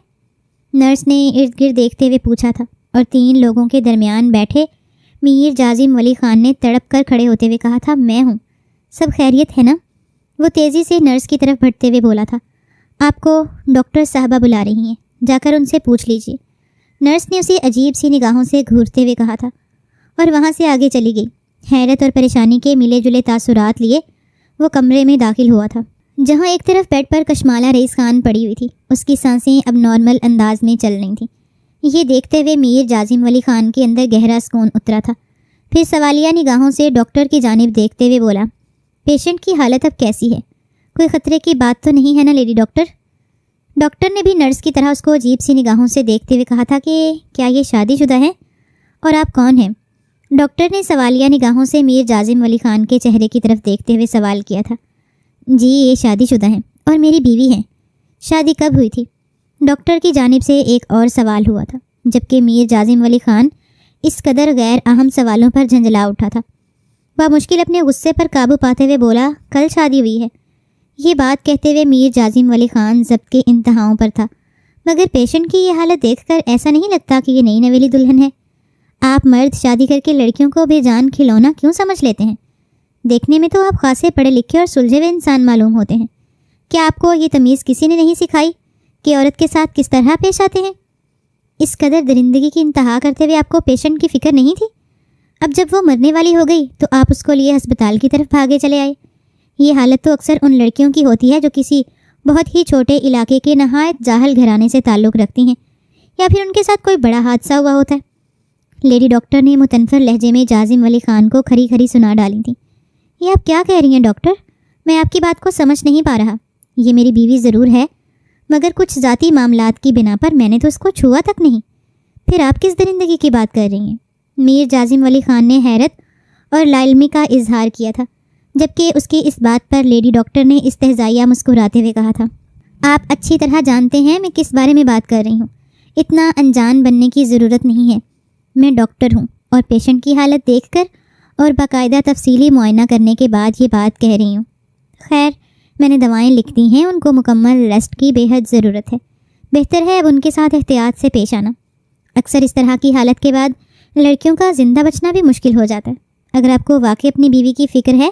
نرس نے ارد گرد دیکھتے ہوئے پوچھا تھا، اور 3 لوگوں کے درمیان بیٹھے میر جازم ولی خان نے تڑپ کر کھڑے ہوتے ہوئے کہا تھا، میں ہوں۔ سب خیریت ہے نا؟ وہ تیزی سے نرس کی طرف بڑھتے ہوئے بولا تھا، آپ کو ڈاکٹر صاحبہ بلا رہی ہیں، جا کر ان سے پوچھ لیجیے۔ نرس نے اسے عجیب سی نگاہوں سے گھورتے ہوئے کہا تھا، اور وہاں سے آگے چلی گئی۔ حیرت اور پریشانی کے ملے جلے تاثرات لیے وہ کمرے میں داخل ہوا تھا، جہاں ایک طرف بیڈ پر کشمالہ رئیس خان پڑی ہوئی تھی۔ اس کی سانسیں اب نارمل انداز میں چل رہی تھیں۔ یہ دیکھتے ہوئے میر جازم ولی خان کے اندر گہرا سکون اترا تھا۔ پھر سوالیہ نگاہوں سے ڈاکٹر کی جانب دیکھتے ہوئے بولا، پیشنٹ کی حالت اب کیسی ہے؟ کوئی خطرے کی بات تو نہیں ہے نا لیڈی ڈاکٹر؟ ڈاکٹر نے بھی نرس کی طرح اس کو عجیب سی نگاہوں سے دیکھتے ہوئے کہا تھا کہ کیا یہ شادی شدہ ہے؟ اور آپ کون ہیں؟ ڈاکٹر نے سوالیہ نگاہوں سے میر جازم ولی خان کے چہرے کی طرف دیکھتے ہوئے سوال کیا تھا۔ جی یہ شادی شدہ ہیں اور میری بیوی ہیں۔ شادی کب ہوئی تھی؟ ڈاکٹر کی جانب سے ایک اور سوال ہوا تھا، جبکہ میر جازم ولی خان اس قدر غیر اہم سوالوں پر جھنجھلا اٹھا تھا۔ وہ مشکل اپنے غصے پر قابو پاتے ہوئے بولا، کل شادی ہوئی ہے۔ یہ بات کہتے ہوئے میر جازم ولی خان ضبط کے انتہاؤں پر تھا، مگر پیشنٹ کی یہ حالت دیکھ کر ایسا نہیں لگتا کہ یہ نئی نویلی دلہن ہے۔ آپ مرد شادی کر کے لڑکیوں کو بے جان کھلونا کیوں سمجھ لیتے ہیں؟ دیکھنے میں تو آپ خاصے پڑھے لکھے اور سلجھے ہوئے انسان معلوم ہوتے ہیں۔ کیا آپ کو یہ تمیز کسی نے نہیں سکھائی کہ عورت کے ساتھ کس طرح پیش آتے ہیں؟ اس قدر درندگی کی انتہا کرتے ہوئے آپ کو پیشنٹ کی فکر نہیں تھی؟ اب جب وہ مرنے والی ہو گئی تو آپ اس کو لیے ہسپتال کی طرف بھاگے چلے آئے۔ یہ حالت تو اکثر ان لڑکیوں کی ہوتی ہے جو کسی بہت ہی چھوٹے علاقے کے نہایت جاہل گھرانے سے تعلق رکھتی ہیں، یا پھر ان کے ساتھ کوئی بڑا حادثہ ہوا ہوتا ہے۔ لیڈی ڈاکٹر نے متنفر لہجے میں جازم ولی خان کو کھری کھری سنا ڈالی تھی۔ یہ آپ کیا کہہ رہی ہیں ڈاکٹر؟ میں آپ کی بات کو سمجھ نہیں پا رہا۔ یہ میری بیوی ضرور ہے، مگر کچھ ذاتی معاملات کی بنا پر میں نے تو اس کو چھوا تک نہیں۔ پھر آپ کس درندگی کی بات کر رہی ہیں؟ میر جازم ولی خان نے حیرت اور لاعلمی کا اظہار کیا تھا، جبکہ اس کی اس بات پر لیڈی ڈاکٹر نے استہزائیہ مسکراتے ہوئے کہا تھا، آپ اچھی طرح جانتے ہیں میں کس بارے میں بات کر رہی ہوں۔ اتنا انجان بننے کی ضرورت نہیں ہے۔ میں ڈاکٹر ہوں اور پیشنٹ کی حالت دیکھ کر اور باقاعدہ تفصیلی معائنہ کرنے کے بعد یہ بات کہہ رہی ہوں۔ خیر، میں نے دوائیں لکھ دی ہیں، ان کو مکمل ریسٹ کی بے حد ضرورت ہے۔ بہتر ہے اب ان کے ساتھ احتیاط سے پیش آنا۔ اکثر اس طرح کی حالت کے بعد لڑکیوں کا زندہ بچنا بھی مشکل ہو جاتا ہے۔ اگر آپ کو واقعی اپنی بیوی کی فکر ہے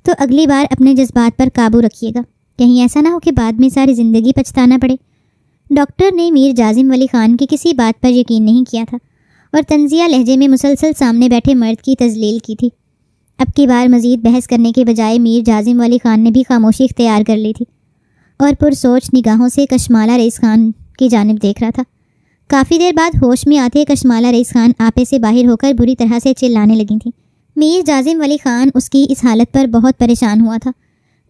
تو اگلی بار اپنے جذبات پر قابو رکھیے گا، کہیں ایسا نہ ہو کہ بعد میں ساری زندگی پچھتانا پڑے۔ ڈاکٹر نے میر جازم ولی خان کی کسی بات پر یقین نہیں کیا تھا اور طنزیہ لہجے میں مسلسل سامنے بیٹھے مرد کی تذلیل کی تھی۔ اب کی بار مزید بحث کرنے کے بجائے میر جازم ولی خان نے بھی خاموشی اختیار کر لی تھی اور پرسوچ نگاہوں سے کشمالہ رئیس خان کی جانب دیکھ رہا تھا۔ کافی دیر بعد ہوش میں آتے کشمالہ رئیس خان آپے سے باہر ہو کر بری طرح سے چلانے لگی تھیں۔ میر جازم ولی خان اس کی اس حالت پر بہت پریشان ہوا تھا،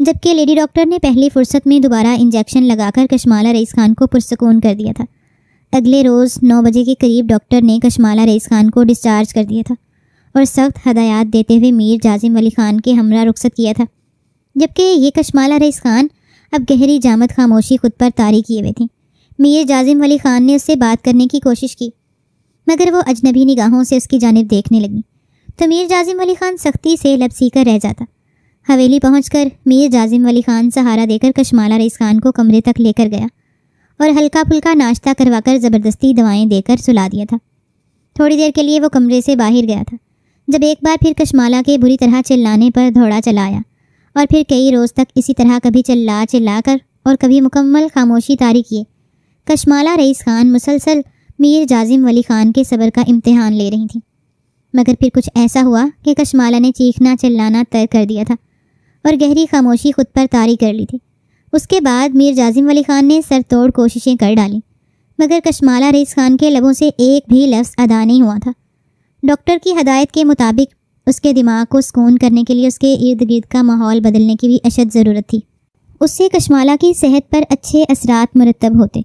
جبکہ لیڈی ڈاکٹر نے پہلی فرصت میں دوبارہ انجیکشن لگا کر کشمالہ رئیس خان کو پرسکون کر دیا تھا۔ اگلے روز 9 بجے کے قریب ڈاکٹر نے کشمالہ رئیس خان کو ڈسچارج کر دیا تھا اور سخت ہدایات دیتے ہوئے میر جازم ولی خان کے ہمراہ رخصت کیا تھا، جبکہ یہ کشمالہ رئیس خان اب گہری جامد خاموشی خود پر طاری کیے ہوئے تھیں۔ میر جازم ولی خان نے اس سے بات کرنے کی کوشش کی، مگر وہ اجنبی نگاہوں سے اس کی جانب دیکھنے لگی تو میر جازم ولی خان سختی سے لب سی کر رہ جاتا۔ حویلی پہنچ کر میر جازم ولی خان سہارا دے کر کشمالہ رئیس خان کو کمرے تک لے کر گیا اور ہلکا پھلکا ناشتہ کروا کر زبردستی دوائیں دے کر سلا دیا تھا۔ تھوڑی دیر کے لیے وہ کمرے سے باہر گیا تھا، جب ایک بار پھر کشمالہ کے بری طرح چلانے پر دوڑا چلا آیا اور پھر کئی روز تک اسی طرح کبھی چلا کر اور کبھی مکمل خاموشی طاری کیے کشمالہ رئیس خان مسلسل میر جازم ولی خان کے صبر کا امتحان لے رہی تھیں۔ مگر پھر کچھ ایسا ہوا کہ کشمالہ نے چیخنا چلانا طے کر دیا تھا اور گہری خاموشی خود پر طاری کر لی تھی۔ اس کے بعد میر جازم ولی خان نے سر توڑ کوششیں کر ڈالیں، مگر کشمالہ رئیس خان کے لبوں سے ایک بھی لفظ ادا نہیں ہوا تھا۔ ڈاکٹر کی ہدایت کے مطابق اس کے دماغ کو سکون کرنے کے لیے اس کے ارد گرد کا ماحول بدلنے کی بھی اشد ضرورت تھی۔ اس سے کشمالہ کی صحت پر اچھے اثرات مرتب ہوتے۔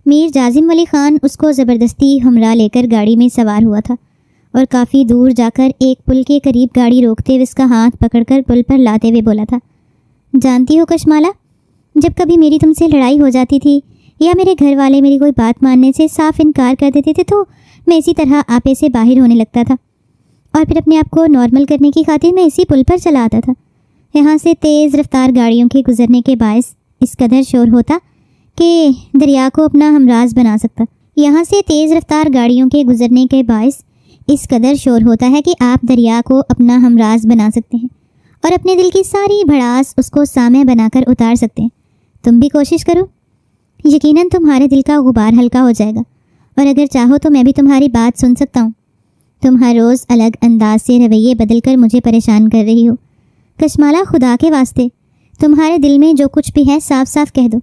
میر جازم ولی خان اس کو زبردستی ہمراہ لے کر گاڑی میں سوار ہوا تھا اور کافی دور جا کر ایک پل کے قریب گاڑی روکتے ہوئے اس کا ہاتھ پکڑ کر پل پر لاتے ہوئے بولا تھا، جانتی ہو کشمالہ، جب کبھی میری تم سے لڑائی ہو جاتی تھی یا میرے گھر والے میری کوئی بات ماننے سے صاف انکار کر دیتے تھے تو میں اسی طرح آپے سے باہر ہونے لگتا تھا اور پھر اپنے آپ کو نارمل کرنے کی خاطر میں اسی پل پر چلا آتا تھا۔ یہاں سے تیز رفتار گاڑیوں کے گزرنے کے باعث اس قدر شور ہوتا کہ دریا کو اپنا ہمراز بنا سکتا۔ یہاں سے تیز رفتار گاڑیوں کے گزرنے کے باعث اس قدر شور ہوتا ہے کہ آپ دریا کو اپنا ہمراز بنا سکتے ہیں اور اپنے دل کی ساری بھڑاس اس کو سامع بنا کر اتار سکتے ہیں۔ تم بھی کوشش کرو، یقیناً تمہارے دل کا غبار ہلکا ہو جائے گا، اور اگر چاہو تو میں بھی تمہاری بات سن سکتا ہوں۔ تم ہر روز الگ انداز سے رویے بدل کر مجھے پریشان کر رہی ہو۔ کشمالہ، خدا کے واسطے تمہارے دل میں جو کچھ بھی ہے صاف صاف کہہ دو۔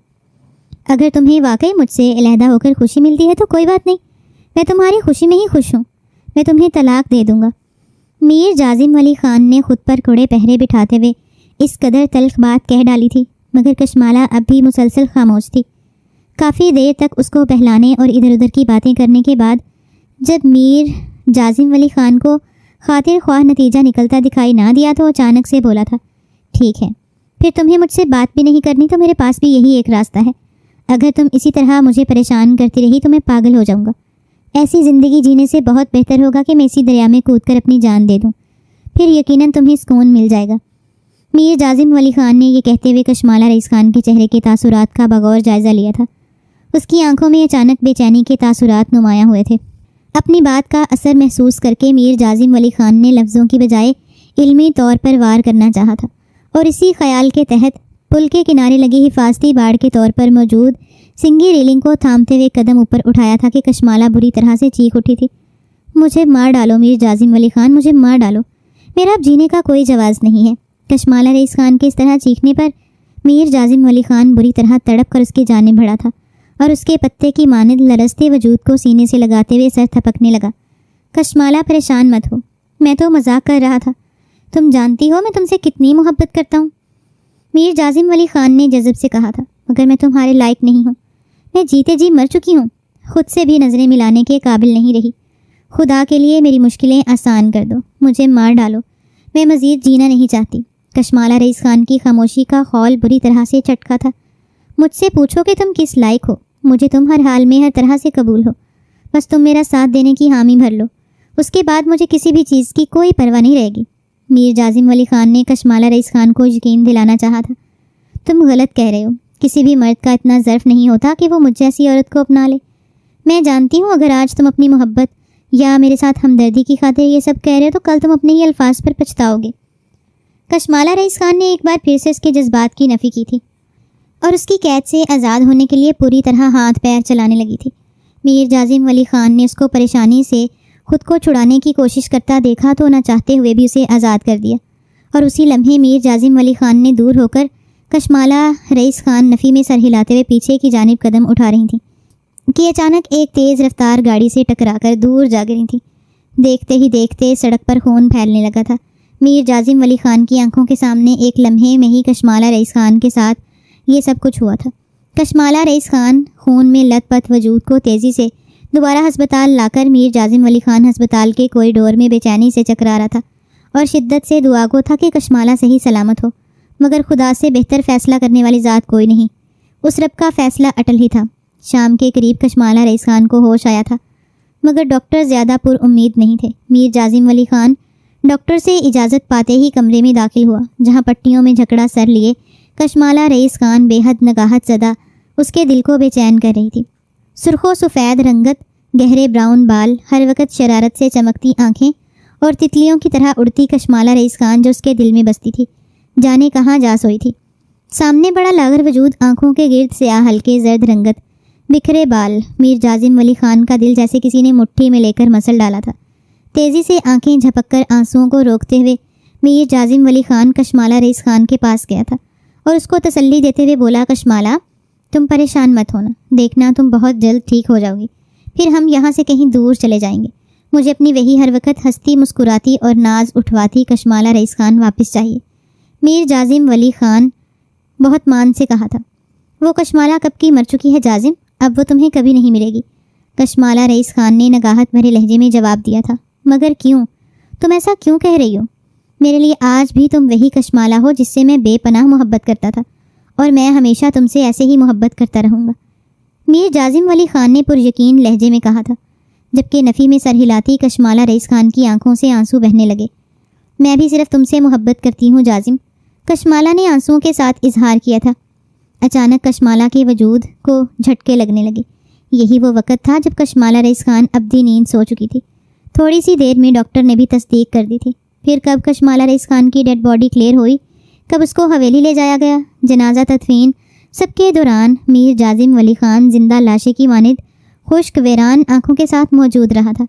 اگر تمہیں واقعی مجھ سے علیحدہ ہو کر خوشی ملتی ہے تو کوئی بات نہیں، میں تمہاری خوشی میں ہی خوش ہوں، میں تمہیں طلاق دے دوں گا۔ میر جازم ولی خان نے خود پر کڑے پہرے بٹھاتے ہوئے اس قدر تلخ بات کہہ ڈالی تھی، مگر کشمالہ اب بھی مسلسل خاموش تھی۔ کافی دیر تک اس کو بہلانے اور ادھر ادھر کی باتیں کرنے کے بعد جب میر جازم ولی خان کو خاطر خواہ نتیجہ نکلتا دکھائی نہ دیا تو اچانک سے بولا تھا، ٹھیک ہے، پھر تمہیں مجھ سے بات بھی نہیں کرنی تو میرے پاس بھی یہی ایک راستہ ہے۔ اگر تم اسی طرح مجھے پریشان کرتی رہی تو میں پاگل ہو جاؤں گا۔ ایسی زندگی جینے سے بہت بہتر ہوگا کہ میں اسی دریا میں کود کر اپنی جان دے دوں، پھر یقیناً تمہیں سکون مل جائے گا۔ میر جازم ولی خان نے یہ کہتے ہوئے کشمالہ رئیس خان کے چہرے کے تاثرات کا بغور جائزہ لیا تھا۔ اس کی آنکھوں میں اچانک بے چینی کے تاثرات نمایاں ہوئے تھے۔ اپنی بات کا اثر محسوس کر کے میر جازم ولی خان نے لفظوں کی بجائے علمی طور پر وار کرنا چاہا تھا، اور اسی خیال کے تحت پل کے کنارے لگی حفاظتی باڑ کے طور پر موجود سنگی ریلنگ کو تھامتے ہوئے قدم اوپر اٹھایا تھا کہ کشمالہ بری طرح سے چیخ اٹھی تھی، مجھے مار ڈالو میر جازم ولی خان، مجھے مار ڈالو، میرا اب جینے کا کوئی جواز نہیں ہے۔ کشمالہ رئیس خان کے اس طرح چیخنے پر میر جازم ولی خان بری طرح تڑپ کر اس کی جانب بڑھا تھا اور اس کے پتے کی مانند لرزتے وجود کو سینے سے لگاتے ہوئے سر تھپکنے لگا۔ کشمالہ، پریشان مت ہو، میں تو مذاق کر رہا تھا، تم جانتی ہو میں تم سے کتنی محبت کرتا ہوں۔ میر جازم ولی خان نے جذب سے کہا تھا، مگر میں تمہارے لائق نہیں ہوں، میں جیتے جی مر چکی ہوں، خود سے بھی نظریں ملانے کے قابل نہیں رہی۔ خدا کے لیے میری مشکلیں آسان کر دو، مجھے مار ڈالو، میں مزید جینا نہیں چاہتی۔ کشمالہ رئیس خان کی خاموشی کا خول بری طرح سے چٹکا تھا۔ مجھ سے پوچھو کہ تم کس لائق ہو، مجھے تم ہر حال میں ہر طرح سے قبول ہو، بس تم میرا ساتھ دینے کی حامی بھر لو، اس کے بعد مجھے کسی بھی چیز کی کوئی پرواہ نہیں رہے گی۔ میر جازم ولی خان نے کشمالہ رئیس خان کو یقین دلانا چاہا تھا، تم غلط کہہ رہے ہو، کسی بھی مرد کا اتنا ظرف نہیں ہوتا کہ وہ مجھ جیسی عورت کو اپنا لے۔ میں جانتی ہوں اگر آج تم اپنی محبت یا میرے ساتھ ہمدردی کی خاطر یہ سب کہہ رہے ہو تو کل تم اپنے ہی الفاظ پر پچھتاؤ گے۔ کشمالہ رئیس خان نے ایک بار پھر سے اس کے جذبات کی نفی کی تھی اور اس کی قید سے آزاد ہونے کے لیے پوری طرح ہاتھ پیر چلانے لگی تھی۔ میر جازم ولی خان نے اس کو پریشانی سے خود کو چھڑانے کی کوشش کرتا دیکھا تو نہ چاہتے ہوئے بھی اسے آزاد کر دیا، اور اسی لمحے میر جازم ولی خان نے دور ہو کر کشمالہ رئیس خان نفی میں سر ہلاتے ہوئے پیچھے کی جانب قدم اٹھا رہی تھیں کہ اچانک ایک تیز رفتار گاڑی سے ٹکرا کر دور جا گری تھی۔ دیکھتے ہی دیکھتے سڑک پر خون پھیلنے لگا تھا۔ میر جازم ولی خان کی آنکھوں کے سامنے ایک لمحے میں ہی کشمالہ رئیس خان کے ساتھ یہ سب کچھ ہوا تھا۔ کشمالہ رئیس خان خون میں لت پت وجود کو تیزی سے دوبارہ ہسپتال لا کر میر جازم ولی خان ہسپتال کے کوریڈور میں بے چینی سے چکرا رہا تھا اور شدت سے دعا گو تھا کہ کشمالہ صحیح سلامت ہو، مگر خدا سے بہتر فیصلہ کرنے والی ذات کوئی نہیں، اس رب کا فیصلہ اٹل ہی تھا۔ شام کے قریب کشمالہ رئیس خان کو ہوش آیا تھا، مگر ڈاکٹر زیادہ پر امید نہیں تھے۔ میر جازم ولی خان ڈاکٹر سے اجازت پاتے ہی کمرے میں داخل ہوا، جہاں پٹیوں میں جھکڑا سر لیے کشمالہ رئیس خان بے حد نگاہت زدہ اس کے دل کو بے چین کر رہی تھی۔ سرخ و سفید رنگت، گہرے براؤن بال، ہر وقت شرارت سے چمکتی آنکھیں اور تتلیوں کی طرح اڑتی کشمالہ رئیس خان جو اس کے دل میں بستی تھی، جانے کہاں جا سوئی تھی۔ سامنے بڑا لاغر وجود، آنکھوں کے گرد سیاہ ہلکے زرد رنگت، بکھرے بال، میر جازم ولی خان کا دل جیسے کسی نے مٹھی میں لے کر مسل ڈالا تھا۔ تیزی سے آنکھیں جھپک کر آنسوؤں کو روکتے ہوئے میر جازم ولی خان کشمالہ رئیس خان کے پاس گیا تھا اور اس کو تسلی دیتے ہوئے بولا، کشمالہ تم پریشان مت ہونا، دیکھنا تم بہت جلد ٹھیک ہو جاؤ گی، پھر ہم یہاں سے کہیں دور چلے جائیں گے۔ مجھے اپنی وہی ہر وقت ہنستی مسکراتی اور ناز اٹھواتی کشمالہ رئیس خان واپس چاہیے۔ میر جازم ولی خان بہت مان سے کہا تھا۔ وہ کشمالہ کب کی مر چکی ہے جازم، اب وہ تمہیں کبھی نہیں ملے گی۔ کشمالہ رئیس خان نے نگاہت بھرے لہجے میں جواب دیا تھا۔ مگر کیوں؟ تم ایسا کیوں کہہ رہی ہو؟ میرے لیے آج بھی تم وہی کشمالہ ہو جس سے میں بے پناہ محبت کرتا تھا، اور میں ہمیشہ تم سے ایسے ہی محبت کرتا رہوں گا، میر جازم ولی خان نے پر یقین لہجے میں کہا تھا، جبکہ نفی میں سر ہلاتی کشمالہ رئیس خان کی آنکھوں سے آنسو بہنے لگے۔ میں بھی صرف تم سے محبت کرتی ہوں جازم، کشمالہ نے آنسوؤں کے ساتھ اظہار کیا تھا۔ اچانک کشمالہ کے وجود کو جھٹکے لگنے لگے۔ یہی وہ وقت تھا جب کشمالہ رئیس خان ابدی نیند سو چکی تھی۔ تھوڑی سی دیر میں ڈاکٹر نے بھی تصدیق کر دی تھی۔ پھر کب کشمالہ رئیس خان کی ڈیڈ باڈی کلیئر ہوئی، کب اس کو حویلی لے جایا گیا، جنازہ تدفین، سب کے دوران میر جازم ولی خان زندہ لاشے کی مانند خشک ویران آنکھوں کے ساتھ موجود رہا تھا،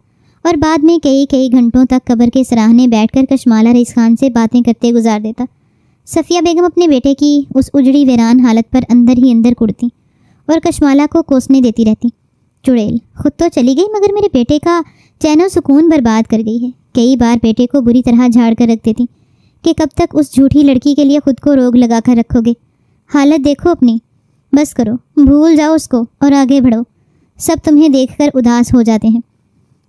اور بعد میں کئی گھنٹوں تک قبر کے سراہنے بیٹھ کر کشمالہ رئیس خان سے باتیں کرتے گزار دیتا۔ صفیہ بیگم اپنے بیٹے کی اس اجڑی ویران حالت پر اندر ہی اندر کڑتی اور کشمالہ کو کوسنے دیتی رہتی۔ چڑیل خود تو چلی گئی مگر میرے بیٹے کا چین و سکون برباد کر گئی ہے۔ کئی بار بیٹے کو بری طرح جھاڑ کر رکھ دیتی کہ کب تک اس جھوٹی لڑکی کے لیے خود کو روگ لگا کر رکھو گے۔ حالت دیکھو اپنی، بس کرو، بھول جاؤ اس کو اور آگے بڑھو، سب تمہیں دیکھ کر اداس ہو جاتے ہیں۔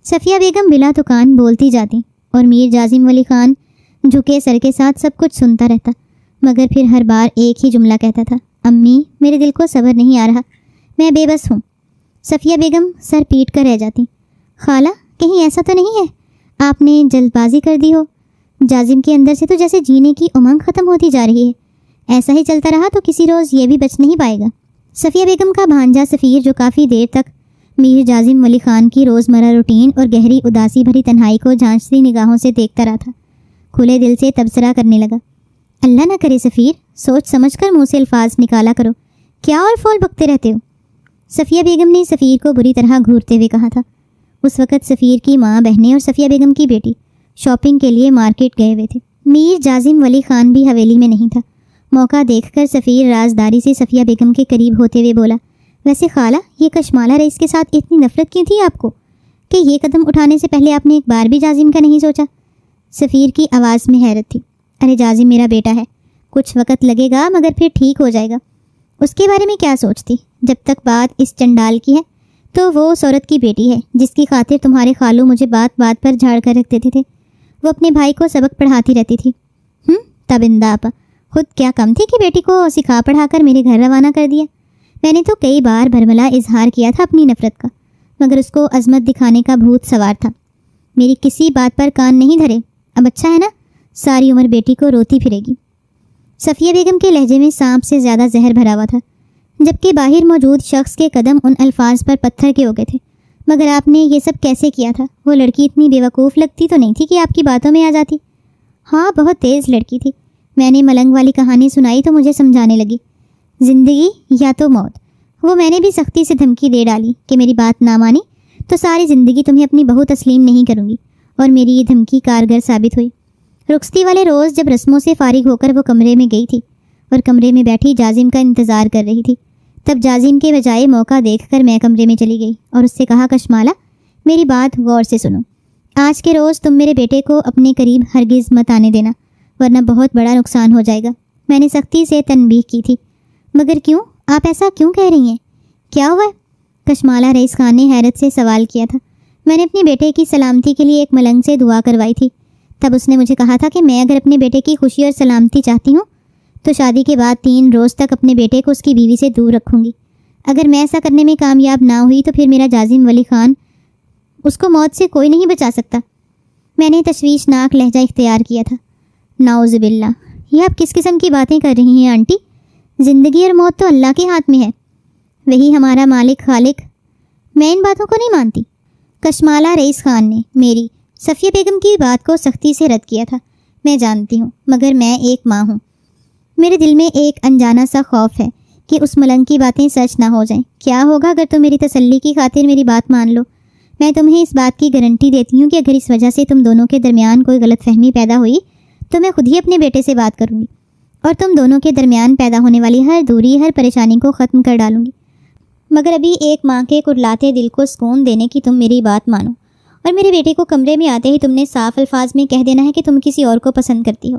صفیہ بیگم بلا تکان بولتی جاتی اور میر جازم ولی خان جھکے سر کے ساتھ سب کچھ سنتا رہتا، مگر پھر ہر بار ایک ہی جملہ کہتا تھا، امی میرے دل کو صبر نہیں آ رہا، میں بے بس ہوں۔ صفیہ بیگم سر پیٹ کر رہ جاتی۔ خالہ کہیں ایسا تو نہیں ہے آپ نے جلد بازی کر دی ہو؟ جازم کے اندر سے تو جیسے جینے کی امنگ ختم ہوتی جا رہی ہے، ایسا ہی چلتا رہا تو کسی روز یہ بھی بچ نہیں پائے گا۔ صفیہ بیگم کا بھانجا سفیر جو کافی دیر تک میر جازم ولی خان کی روزمرہ روٹین اور گہری اداسی بھری تنہائی کو جھانچتی نگاہوں سے دیکھتا رہا تھا، کھلے دل سے تبصرہ کرنے لگا، اللہ نہ کرے سفیر، سوچ سمجھ کر منہ سے الفاظ نکالا کرو، کیا اور فول بکتے رہتے ہو؟ صفیہ بیگم نے سفیر کو بری طرح گھورتے ہوئے کہا تھا۔ اس وقت سفیر کی ماں، بہنیں اور صفیہ بیگم کی بیٹی شاپنگ کے لیے مارکیٹ گئے ہوئے تھے۔ میر جازم ولی خان بھی حویلی میں نہیں تھا۔ موقع دیکھ کر سفیر رازداری سے صفیہ بیگم کے قریب ہوتے ہوئے بولا، ویسے خالہ یہ کشمالہ رئیس کے ساتھ اتنی نفرت کیوں تھی آپ کو کہ یہ قدم اٹھانے سے پہلے آپ نے ایک بار بھی جازم کا نہیں سوچا؟ سفیر کی آواز میں حیرت تھی۔ ارے جازم میرا بیٹا ہے، کچھ وقت لگے گا مگر پھر ٹھیک ہو جائے گا، اس کے بارے میں کیا سوچتی؟ جب تک بات اس چنڈال کی ہے تو وہ اس عورت کی بیٹی ہے جس کی خاطر تمہارے خالو مجھے بات بات پر جھاڑ کر رکھ دیتے تھے، وہ اپنے بھائی کو سبق پڑھاتی رہتی تھی۔ تبندہ آپا، خود کیا کم تھی کہ بیٹی کو سکھا پڑھا کر میرے گھر روانہ کر دیا؟ میں نے تو کئی بار بھرملا اظہار کیا تھا اپنی نفرت کا، مگر اس کو عظمت دکھانے کا بھوت سوار تھا، میری کسی بات پر کان نہیں دھرے۔ اب اچھا ہے نا، ساری عمر بیٹی کو روتی پھرے گی۔ صفیہ بیگم کے لہجے میں سانپ سے زیادہ زہر بھرا ہوا تھا، جبکہ باہر موجود شخص کے قدم ان الفاظ پر پتھر کے ہو گئے تھے۔ مگر آپ نے یہ سب کیسے کیا تھا؟ وہ لڑکی اتنی بیوقوف لگتی تو نہیں تھی کہ آپ کی باتوں میں آ جاتی؟ ہاں بہت تیز لڑکی تھی، میں نے ملنگ والی کہانی سنائی تو مجھے سمجھانے لگی، زندگی یا تو موت۔ وہ میں نے بھی سختی سے دھمکی دے ڈالی کہ میری بات نہ مانی تو ساری زندگی تمہیں اپنی بہو تسلیم نہیں کروں گی، اور میری یہ دھمکی کارگر ثابت ہوئی۔ رخصتی والے روز جب رسموں سے فارغ ہو کر وہ کمرے میں گئی تھی اور کمرے میں بیٹھی جازم کا انتظار کر رہی تھی، تب جازم کے بجائے موقع دیکھ کر میں کمرے میں چلی گئی اور اس سے کہا، کشمالہ میری بات غور سے سنو، آج کے روز تم میرے بیٹے کو اپنے قریب ہرگز مت آنے دینا، ورنہ بہت بڑا نقصان ہو جائے گا۔ میں نے سختی سے تنبیہ کی تھی۔ مگر کیوں؟ آپ ایسا کیوں کہہ رہی ہیں؟ کیا ہوا ہے؟ کشمالہ رئیس خان نے حیرت سے سوال کیا تھا۔ میں نے اپنے بیٹے کی سلامتی کے لیے ایک ملنگ سے دعا کروائی تھی، تب اس نے مجھے کہا تھا کہ میں اگر اپنے بیٹے کی خوشی اور سلامتی چاہتی ہوں تو شادی کے بعد 3 روز تک اپنے بیٹے کو اس کی بیوی سے دور رکھوں گی۔ اگر میں ایسا کرنے میں کامیاب نہ ہوئی تو پھر میرا جازم ولی خان، اس کو موت سے کوئی نہیں بچا سکتا۔ میں نے تشویشناک لہجہ اختیار کیا تھا۔ نعوذ باللہ، یہ آپ کس قسم کی باتیں کر رہی ہیں آنٹی؟ زندگی اور موت تو اللہ کے ہاتھ میں ہے، وہی ہمارا مالک خالق۔ میں ان باتوں کو نہیں مانتی۔ کشمالہ رئیس خان نے میری صفیہ بیگم کی بات کو سختی سے رد کیا تھا۔ میں جانتی ہوں، مگر میں ایک ماں ہوں، میرے دل میں ایک انجانا سا خوف ہے کہ اس ملنگ کی باتیں سچ نہ ہو جائیں۔ کیا ہوگا اگر تم میری تسلی کی خاطر میری بات مان لو؟ میں تمہیں اس بات کی گارنٹی دیتی ہوں کہ اگر اس وجہ سے تم دونوں کے درمیان کوئی غلط فہمی پیدا ہوئی تو میں خود ہی اپنے بیٹے سے بات کروں گی اور تم دونوں کے درمیان پیدا ہونے والی ہر دوری، ہر پریشانی کو ختم کر ڈالوں گی۔ مگر ابھی ایک ماں کے کٹلاتے دل کو سکون دینے کی تم میری بات مانو، اور میرے بیٹے کو کمرے میں آتے ہی تم نے صاف الفاظ میں کہہ دینا ہے کہ تم کسی اور کو پسند کرتی ہو۔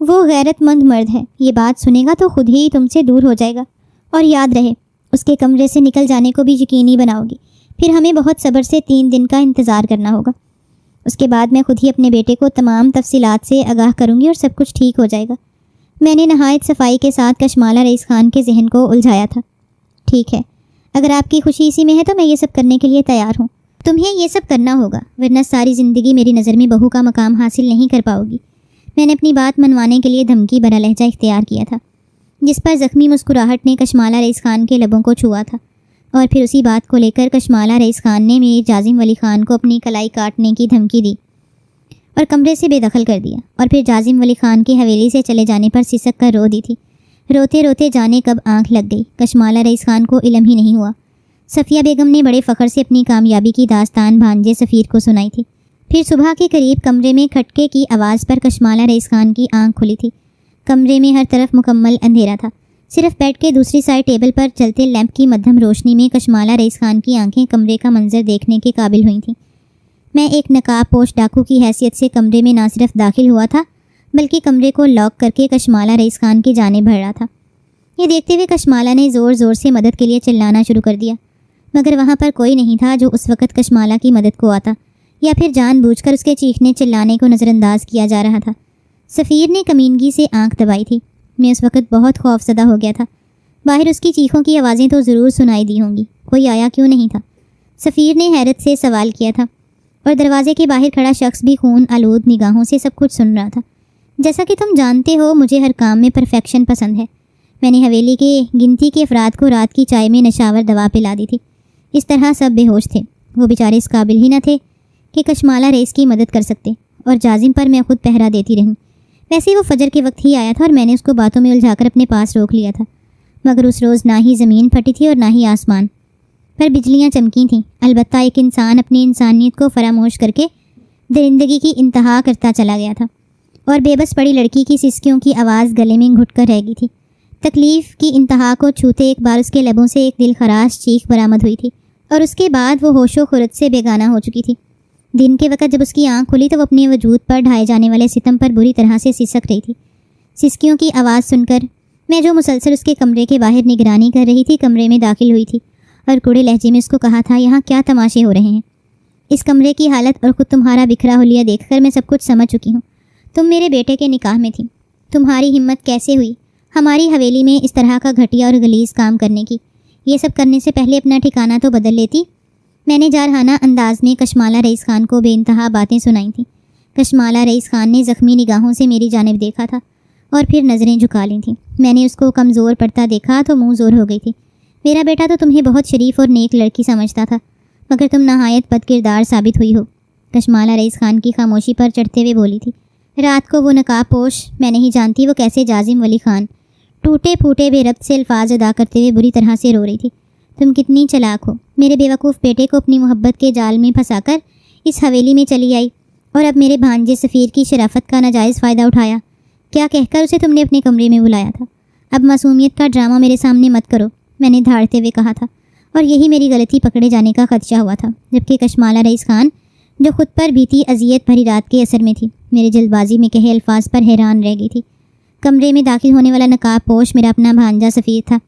وہ غیرت مند مرد ہے، یہ بات سنے گا تو خود ہی تم سے دور ہو جائے گا، اور یاد رہے اس کے کمرے سے نکل جانے کو بھی یقینی بناؤ گی۔ پھر ہمیں بہت صبر سے 3 دن کا انتظار کرنا ہوگا۔ اس کے بعد میں خود ہی اپنے بیٹے کو تمام تفصیلات سے آگاہ کروں گی اور سب کچھ ٹھیک ہو جائے گا۔ میں نے نہایت صفائی کے ساتھ کشمالہ رئیس خان کے ذہن کو الجھایا تھا۔ ٹھیک ہے، اگر آپ کی خوشی اسی میں ہے تو میں یہ سب کرنے کے لیے تیار ہوں۔ تمہیں یہ سب کرنا ہوگا، ورنہ ساری زندگی میری نظر میں بہو کا مقام حاصل نہیں کر پاؤ گی۔ میں نے اپنی بات منوانے کے لیے دھمکی بھرا لہجہ اختیار کیا تھا، جس پر زخمی مسکراہٹ نے کشمالہ رئیس خان کے لبوں کو چھوا تھا، اور پھر اسی بات کو لے کر کشمالہ رئیس خان نے میر جازم ولی خان کو اپنی کلائی کاٹنے کی دھمکی دی اور کمرے سے بے دخل کر دیا، اور پھر جازم ولی خان کی حویلی سے چلے جانے پر سسک کر رو دی تھی۔ روتے روتے جانے کب آنکھ لگ گئی، کشمالہ رئیس خان کو علم ہی نہیں ہوا۔ صفیہ بیگم نے بڑے فخر سے اپنی کامیابی کی داستان بھانجے سفیر کو سنائی تھی۔ پھر صبح کے قریب کمرے میں کھٹکے کی آواز پر کشمالہ رئیس خان کی آنکھ کھلی تھی۔ کمرے میں ہر طرف مکمل اندھیرا تھا، صرف بیڈ کے دوسری سائڈ ٹیبل پر چلتے لیمپ کی مدھم روشنی میں کشمالہ رئیس خان کی آنکھیں کمرے کا منظر دیکھنے کے قابل ہوئی تھیں۔ میں ایک نقاب پوش ڈاکو کی حیثیت سے کمرے میں نہ صرف داخل ہوا تھا بلکہ کمرے کو لاک کر کے کشمالہ رئیس خان کی جانب بڑھ رہا تھا۔ یہ دیکھتے ہوئے کشمالہ نے زور زور سے مدد کے لیے چلانا شروع کر دیا، مگر وہاں پر کوئی نہیں تھا جو اس وقت کشمالہ کی مدد کو آتا، یا پھر جان بوجھ کر اس کے چیخنے چلانے کو نظر انداز کیا جا رہا تھا۔ سفیر نے کمینگی سے آنکھ دبائی تھی۔ میں اس وقت بہت خوفزدہ ہو گیا تھا۔ باہر اس کی چیخوں کی آوازیں تو ضرور سنائی دی ہوں گی، کوئی آیا کیوں نہیں تھا؟ سفیر نے حیرت سے سوال کیا تھا، اور دروازے کے باہر کھڑا شخص بھی خون آلود نگاہوں سے سب کچھ سن رہا تھا۔ جیسا کہ تم جانتے ہو مجھے ہر کام میں پرفیکشن پسند ہے۔ میں نے حویلی کے گنتی کے افراد کو رات کی چائے میں نشاور دوا پلا دی تھی۔ اس طرح سب بے ہوش تھے۔ وہ بیچارے اس قابل ہی نہ تھے کہ کشمالہ رئیس کی مدد کر سکتے، اور جازم پر میں خود پہرا دیتی رہی۔ ویسے وہ فجر کے وقت ہی آیا تھا اور میں نے اس کو باتوں میں الجھا کر اپنے پاس روک لیا تھا، مگر اس روز نہ ہی زمین پھٹی تھی اور نہ ہی آسمان پر بجلیاں چمکی تھیں۔ البتہ ایک انسان اپنی انسانیت کو فراموش کر کے درندگی کی انتہا کرتا چلا گیا تھا، اور بے بس پڑی لڑکی کی سسکیوں کی آواز گلے میں گھٹ کر رہ گئی تھی۔ تکلیف کی انتہا کو چھوتے ایک بار اس کے لبوں سے ایک دل خراش چیخ برآمد ہوئی تھی، اور اس کے بعد وہ ہوش و خرد سے بیگانہ ہو چکی تھی۔ دن کے وقت جب اس کی آنکھ کھلی تو وہ اپنے وجود پر ڈھائے جانے والے ستم پر بری طرح سے سسک رہی تھی۔ سسکیوں کی آواز سن کر میں جو مسلسل اس کے کمرے کے باہر نگرانی کر رہی تھی کمرے میں داخل ہوئی تھی، اور کوڑے لہجے میں اس کو کہا تھا، یہاں کیا تماشے ہو رہے ہیں؟ اس کمرے کی حالت اور خود تمہارا بکھرا حلیہ دیکھ کر میں سب کچھ سمجھ چکی ہوں۔ تم میرے بیٹے کے نکاح میں تھی، تمہاری ہمت کیسے ہوئی ہماری حویلی میں اس طرح کا گھٹیا اور غلیظ کام کرنے کی؟ یہ سب کرنے سے پہلے اپنا ٹھکانہ تو بدل لیتی۔ میں نے جارحانہ انداز میں کشمالہ رئیس خان کو بے انتہا باتیں سنائی تھیں۔ کشمالہ رئیس خان نے زخمی نگاہوں سے میری جانب دیکھا تھا اور پھر نظریں جھکا لی تھیں۔ میں نے اس کو کمزور پڑتا دیکھا تو منہ زور ہو گئی تھی۔ میرا بیٹا تو تمہیں بہت شریف اور نیک لڑکی سمجھتا تھا، مگر تم نہایت بد کردار ثابت ہوئی ہو۔ کشمالہ رئیس خان کی خاموشی پر چڑھتے ہوئے بولی تھی۔ رات کو وہ نقاب پوش، میں نہیں جانتی وہ کیسے جازم ولی خان، ٹوٹے پھوٹے بے ربط سے الفاظ ادا کرتے ہوئے بری طرح سے رو رہی تھی۔ تم کتنی چلاک ہو، میرے بیوقوف بیٹے کو اپنی محبت کے جال میں پھنسا کر اس حویلی میں چلی آئی، اور اب میرے بھانجے سفیر کی شرافت کا ناجائز فائدہ اٹھایا۔ کیا کہہ کر اسے تم نے اپنے کمرے میں بلایا تھا؟ اب معصومیت کا ڈرامہ میرے سامنے مت کرو، میں نے دھاڑتے ہوئے کہا تھا، اور یہی میری غلطی پکڑے جانے کا خدشہ ہوا تھا، جبکہ کشمالہ رئیس خان جو خود پر بیتی اذیت بھری رات کے اثر میں تھی میرے جلد بازی میں کہے الفاظ پر حیران رہ گئی تھی۔ کمرے میں داخل ہونے والا نقاب پوش میرا اپنا بھانجا سفیر تھا۔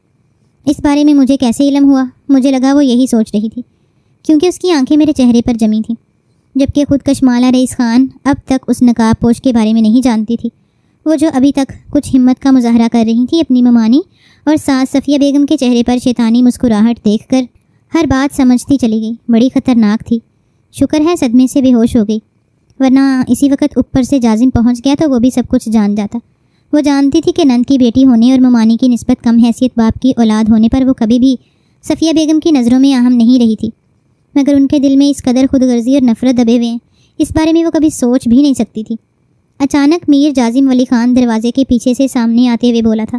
اس بارے میں مجھے کیسے علم ہوا؟ مجھے لگا وہ یہی سوچ رہی تھی، کیونکہ اس کی آنکھیں میرے چہرے پر جمی تھیں، جبکہ خود کشمالہ رئیس خان اب تک اس نقاب پوش کے بارے میں نہیں جانتی تھی۔ وہ جو ابھی تک کچھ ہمت کا مظاہرہ کر رہی تھی اپنی ممانی اور ساس صفیہ بیگم کے چہرے پر شیطانی مسکراہٹ دیکھ کر ہر بات سمجھتی چلی گئی، بڑی خطرناک تھی۔ شکر ہے صدمے سے بے ہوش ہو گئی، ورنہ اسی وقت اوپر سے جازم پہنچ گیا تو وہ بھی سب کچھ جان جاتا۔ وہ جانتی تھی کہ نند کی بیٹی ہونے اور ممانی کی نسبت کم حیثیت باپ کی اولاد ہونے پر وہ کبھی بھی صفیہ بیگم کی نظروں میں اہم نہیں رہی تھی، مگر ان کے دل میں اس قدر خود غرضی اور نفرت دبے ہوئے ہیں، اس بارے میں وہ کبھی سوچ بھی نہیں سکتی تھی۔ اچانک میر جازم ولی خان دروازے کے پیچھے سے سامنے آتے ہوئے بولا تھا۔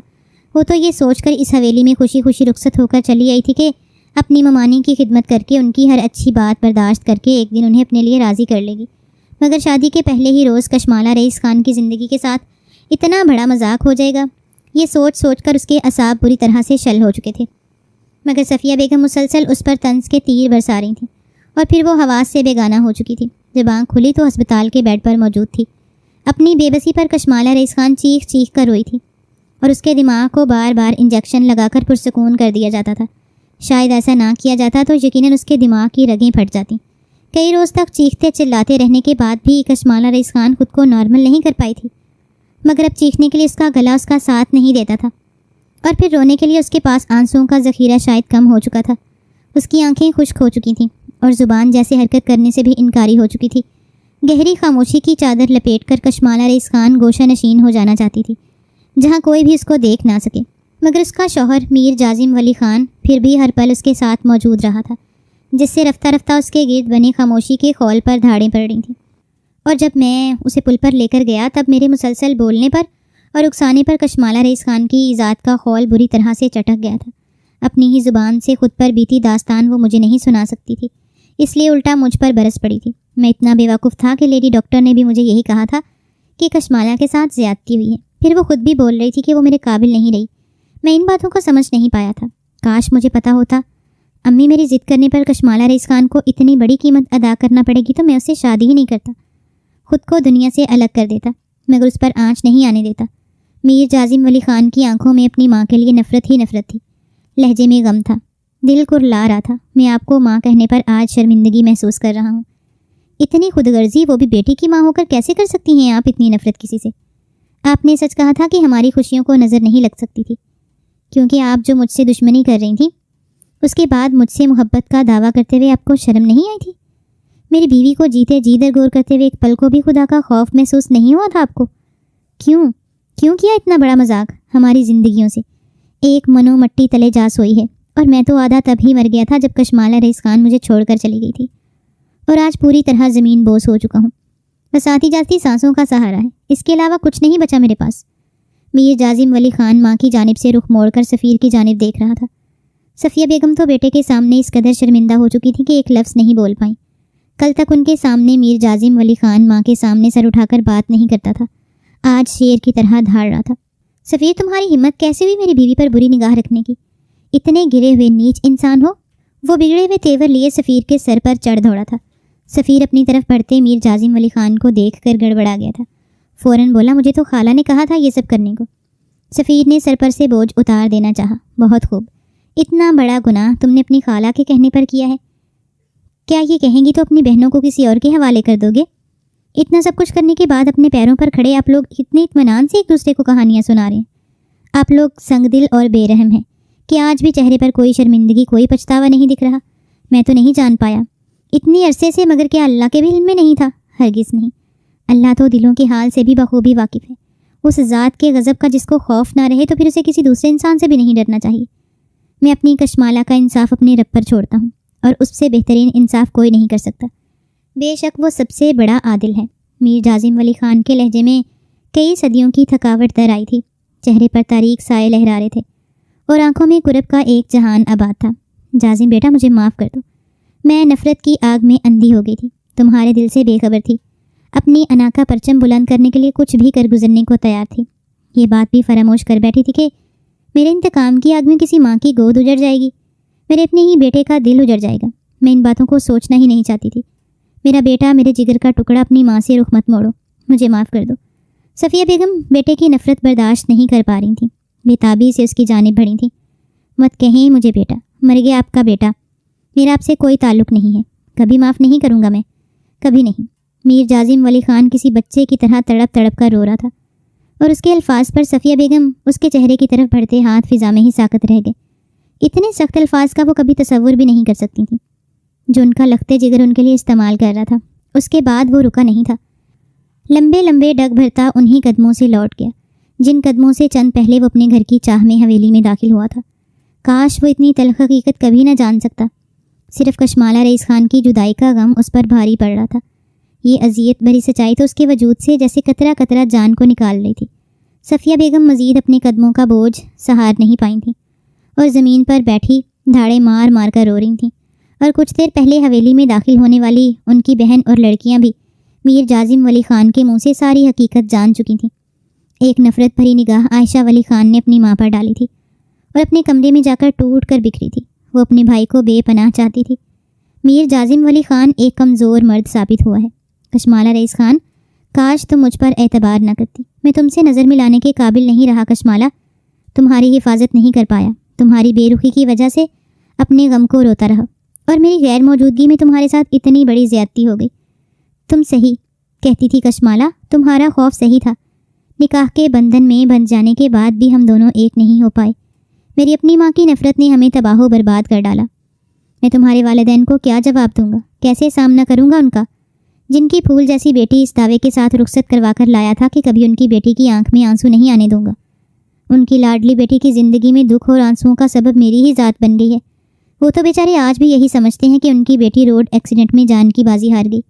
وہ تو یہ سوچ کر اس حویلی میں خوشی خوشی رخصت ہو کر چلی آئی تھی کہ اپنی ممانی کی خدمت کر کے ان کی ہر اچھی بات برداشت کر کے ایک دن انہیں اپنے لیے راضی کر لے گی، مگر شادی کے پہلے ہی روز کشمالہ رئیس خان کی زندگی کے ساتھ اتنا بڑا مذاق ہو جائے گا یہ سوچ سوچ کر اس کے اعصاب بری طرح سے شل ہو چکے تھے، مگر صفیہ بیگم مسلسل اس پر طنز کے تیر برسا رہی تھیں، اور پھر وہ حواس سے بیگانہ ہو چکی تھی۔ جب آنکھ کھلی تو ہسپتال کے بیڈ پر موجود تھی۔ اپنی بے بسی پر کشمالہ رئیس خان چیخ چیخ کر روئی تھی، اور اس کے دماغ کو بار بار انجیکشن لگا کر پرسکون کر دیا جاتا تھا۔ شاید ایسا نہ کیا جاتا تو یقیناً اس کے دماغ کی رگیں پھٹ جاتی۔ کئی روز تک چیختے چلاتے رہنے کے بعد بھی کشمالہ رئیس خان خود کو نارمل نہیں کر پائی تھی، مگر اب چیخنے کے لیے اس کا گلا اس کا ساتھ نہیں دیتا تھا، اور پھر رونے کے لیے اس کے پاس آنسوؤں کا ذخیرہ شاید کم ہو چکا تھا۔ اس کی آنکھیں خشک ہو چکی تھیں اور زبان جیسے حرکت کرنے سے بھی انکاری ہو چکی تھی۔ گہری خاموشی کی چادر لپیٹ کر کشمالہ رئیس خان گوشہ نشین ہو جانا چاہتی تھی، جہاں کوئی بھی اس کو دیکھ نہ سکے، مگر اس کا شوہر میر جازم ولی خان پھر بھی ہر پل اس کے ساتھ موجود رہا تھا، جس سے رفتہ رفتہ اس کے گرد بنے خاموشی کے خول پر دھاڑیں پڑ رہی تھیں۔ اور جب میں اسے پل پر لے کر گیا تب میرے مسلسل بولنے پر اور اکسانے پر کشمالہ رئیس خان کی ذات کا خول بری طرح سے چٹک گیا تھا۔ اپنی ہی زبان سے خود پر بیتی داستان وہ مجھے نہیں سنا سکتی تھی، اس لیے الٹا مجھ پر برس پڑی تھی۔ میں اتنا بے وقوف تھا کہ لیڈی ڈاکٹر نے بھی مجھے یہی کہا تھا کہ کشمالہ کے ساتھ زیادتی ہوئی ہے، پھر وہ خود بھی بول رہی تھی کہ وہ میرے قابل نہیں رہی۔ میں ان باتوں کو سمجھ نہیں پایا تھا۔ کاش مجھے پتا ہوتا امی میری ضد کرنے پر کشمالہ رئیس خان کو اتنی بڑی قیمت ادا کرنا پڑے گی تو میں اس سے شادی ہی نہیں کرتا، خود کو دنیا سے الگ کر دیتا، مگر اس پر آنچ نہیں آنے دیتا۔ میر جازم ولی خان کی آنکھوں میں اپنی ماں کے لیے نفرت ہی نفرت تھی، لہجے میں غم تھا، دل کرلا رہا تھا۔ میں آپ کو ماں کہنے پر آج شرمندگی محسوس کر رہا ہوں۔ اتنی خود غرضی، وہ بھی بیٹی کی ماں ہو کر کیسے کر سکتی ہیں آپ اتنی نفرت کسی سے؟ آپ نے سچ کہا تھا کہ ہماری خوشیوں کو نظر نہیں لگ سکتی تھی، کیونکہ آپ جو مجھ سے دشمنی کر رہی تھیں اس کے بعد مجھ سے محبت کا دعویٰ کرتے ہوئے آپ کو شرم نہیں آئی تھی؟ میری بیوی کو جیتے جی درگور کرتے ہوئے ایک پل کو بھی خدا کا خوف محسوس نہیں ہوا تھا آپ کو؟ کیوں کیا اتنا بڑا مذاق ہماری زندگیوں سے؟ ایک منو مٹی تلے جا سوئی ہے، اور میں تو آدھا تب ہی مر گیا تھا جب کشمالہ رئیس خان مجھے چھوڑ کر چلی گئی تھی، اور آج پوری طرح زمین بوس ہو چکا ہوں، بس آتی جاتی سانسوں کا سہارا ہے، اس کے علاوہ کچھ نہیں بچا میرے پاس۔ میر جازم ولی خان ماں کی جانب سے رخ موڑ کر سفیر کی جانب دیکھ رہا تھا۔ صفیہ بیگم تو بیٹے کے سامنے اس قدر شرمندہ ہو چکی تھی کہ ایک لفظ نہیں بول پائیں۔ کل تک ان کے سامنے میر جازم ولی خان ماں کے سامنے سر اٹھا کر بات نہیں کرتا تھا، آج شیر کی طرح دھاڑ رہا تھا۔ سفیر، تمہاری ہمت کیسے ہوئی میری بیوی پر بری نگاہ رکھنے کی؟ اتنے گرے ہوئے نیچ انسان ہو؟ وہ بگڑے ہوئے تیور لیے سفیر کے سر پر چڑھ دوڑا تھا۔ سفیر اپنی طرف بڑھتے میر جازم ولی خان کو دیکھ کر گڑبڑا گیا تھا، فوراً بولا، مجھے تو خالہ نے کہا تھا یہ سب کرنے کو۔ سفیر نے سر پر سے بوجھ اتار دینا چاہا۔ بہت خوب، اتنا بڑا گناہ تم نے اپنی خالہ کے کہنے پر کیا ہے؟ کیا یہ کہیں گی تو اپنی بہنوں کو کسی اور کے حوالے کر دو گے؟ اتنا سب کچھ کرنے کے بعد اپنے پیروں پر کھڑے آپ لوگ اتنے اطمینان سے ایک دوسرے کو کہانیاں سنا رہے ہیں۔ آپ لوگ سنگ دل اور بے رحم ہیں کہ آج بھی چہرے پر کوئی شرمندگی، کوئی پچھتاوا نہیں دکھ رہا۔ میں تو نہیں جان پایا اتنی عرصے سے، مگر کیا اللہ کے بھی علم میں نہیں تھا؟ ہرگز نہیں، اللہ تو دلوں کے حال سے بھی بخوبی واقف ہے۔ اس ذات کے غضب کا جس کو خوف نہ رہے تو پھر اسے کسی دوسرے انسان سے بھی نہیں ڈرنا چاہیے۔ میں اپنی کشمالہ کا انصاف اپنے رب پر چھوڑتا ہوں، اور اس سے بہترین انصاف کوئی نہیں کر سکتا۔ بے شک وہ سب سے بڑا عادل ہے۔ میر جازم ولی خان کے لہجے میں کئی صدیوں کی تھکاوٹ در آئی تھی، چہرے پر تاریک سائے لہرا رہے تھے، اور آنکھوں میں کرب کا ایک جہان آباد تھا۔ جازم بیٹا، مجھے معاف کر دو، میں نفرت کی آگ میں اندھی ہو گئی تھی، تمہارے دل سے بے خبر تھی، اپنی انا کا پرچم بلند کرنے کے لیے کچھ بھی کر گزرنے کو تیار تھی۔ یہ بات بھی فراموش کر بیٹھی تھی کہ میرے انتقام کی آگ میں کسی ماں کی گود اجڑ جائے گی، میرے اپنے ہی بیٹے کا دل اجڑ جائے گا۔ میں ان باتوں کو سوچنا ہی نہیں چاہتی تھی۔ میرا بیٹا، میرے جگر کا ٹکڑا، اپنی ماں سے رخ مت موڑو، مجھے معاف کر دو۔ صفیہ بیگم بیٹے کی نفرت برداشت نہیں کر پا رہی تھیں، بے تابی سے اس کی جانب بڑھی تھیں۔ مت کہیں مجھے بیٹا، مر گیا آپ کا بیٹا، میرا آپ سے کوئی تعلق نہیں ہے، کبھی معاف نہیں کروں گا میں، کبھی نہیں۔ میر جازم ولی خان کسی بچے کی طرح تڑپ تڑپ کر رو رہا تھا، اور اس کے الفاظ پر صفیہ بیگم اس کے چہرے کی طرف بڑھتے ہاتھ فضا میں ہی ساکت رہ گئے۔ اتنے سخت الفاظ کا وہ کبھی تصور بھی نہیں کر سکتی تھیں، جو ان کا لختے جگر ان کے لیے استعمال کر رہا تھا۔ اس کے بعد وہ رکا نہیں تھا، لمبے لمبے ڈگ بھرتا انہی قدموں سے لوٹ گیا جن قدموں سے چند پہلے وہ اپنے گھر کی چاہ میں حویلی میں داخل ہوا تھا۔ کاش وہ اتنی تلخ حقیقت کبھی نہ جان سکتا۔ صرف کشمالہ رئیس خان کی جدائی کا غم اس پر بھاری پڑ رہا تھا۔ یہ اذیت بھری سچائی تو اس کے وجود سے جیسے قطرہ قطرہ جان کو نکال رہی تھی۔ صفیہ بیگم مزید اپنے قدموں کا بوجھ سہار نہیں پائیں تھیں، اور زمین پر بیٹھی دھاڑے مار مار کر رو رہی تھیں، اور کچھ دیر پہلے حویلی میں داخل ہونے والی ان کی بہن اور لڑکیاں بھی میر جازم ولی خان کے منہ سے ساری حقیقت جان چکی تھیں۔ ایک نفرت بھری نگاہ عائشہ ولی خان نے اپنی ماں پر ڈالی تھی اور اپنے کمرے میں جا کر ٹوٹ کر بکھری تھی۔ وہ اپنے بھائی کو بے پناہ چاہتی تھی۔ میر جازم ولی خان ایک کمزور مرد ثابت ہوا ہے۔ کشمالہ رئیس خان، کاش تم مجھ پر اعتبار نہ کرتی۔ میں تم سے نظر ملانے کے قابل نہیں رہا کشمالہ، تمہاری حفاظت نہیں کر پایا، تمہاری بے رخی کی وجہ سے اپنے غم کو روتا رہا، اور میری غیر موجودگی میں تمہارے ساتھ اتنی بڑی زیادتی ہو گئی۔ تم صحیح کہتی تھی کشمالہ، تمہارا خوف صحیح تھا۔ نکاح کے بندھن میں بندھ جانے کے بعد بھی ہم دونوں ایک نہیں ہو پائے۔ میری اپنی ماں کی نفرت نے ہمیں تباہ و برباد کر ڈالا۔ میں تمہارے والدین کو کیا جواب دوں گا، کیسے سامنا کروں گا ان کا، جن کی پھول جیسی بیٹی اس دعوے کے ساتھ رخصت کروا کر لایا تھا کہ کبھی ان کی بیٹی کی آنکھ میں آنسو نہیں آنے دوں گا۔ ان کی لاڈلی بیٹی کی زندگی میں دکھ اور آنسوؤں کا سبب میری ہی ذات بن گئی ہے۔ وہ تو بیچارے آج بھی یہی سمجھتے ہیں کہ ان کی بیٹی روڈ ایکسیڈنٹ میں جان کی بازی ہار گئی۔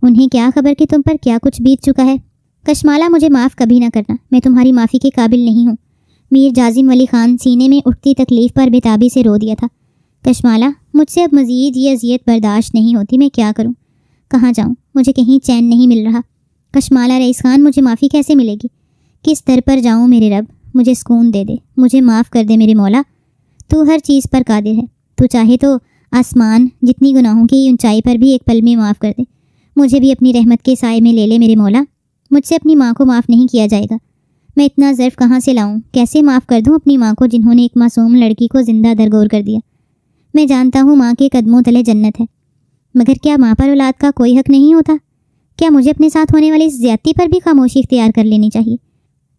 انہیں کیا خبر کہ تم پر کیا کچھ بیت چکا ہے۔ کشمالہ، مجھے معاف کبھی نہ کرنا، میں تمہاری معافی کے قابل نہیں ہوں۔ میر جازم ولی خان سینے میں اٹھتی تکلیف پر بےتابی سے رو دیا تھا۔ کشمالہ، مجھ سے اب مزید یہ اذیت برداشت نہیں ہوتی، میں کیا کروں، کہاں جاؤں، مجھے کہیں چین نہیں مل رہا۔ کشمالہ رئیس خان، مجھے معافی کیسے ملے گی، کس در پر جاؤں میرے رب، مجھے سکون دے دے، مجھے معاف کر دے میرے مولا، تو ہر چیز پر قادر ہے، تو چاہے تو آسمان جتنی گناہوں کی اونچائی پر بھی ایک پل میں معاف کر دے، مجھے بھی اپنی رحمت کے سائے میں لے لے میرے مولا۔ مجھ سے اپنی ماں کو معاف نہیں کیا جائے گا، میں اتنا ظرف کہاں سے لاؤں، کیسے معاف کر دوں اپنی ماں کو جنہوں نے ایک معصوم لڑکی کو زندہ درگور کر دیا۔ میں جانتا ہوں ماں کے قدموں تلے جنت ہے، مگر کیا ماں پر اولاد کا کوئی حق نہیں ہوتا؟ کیا مجھے اپنے ساتھ ہونے والی اس زیادتی پر بھی خاموشی اختیار کر لینی چاہیے؟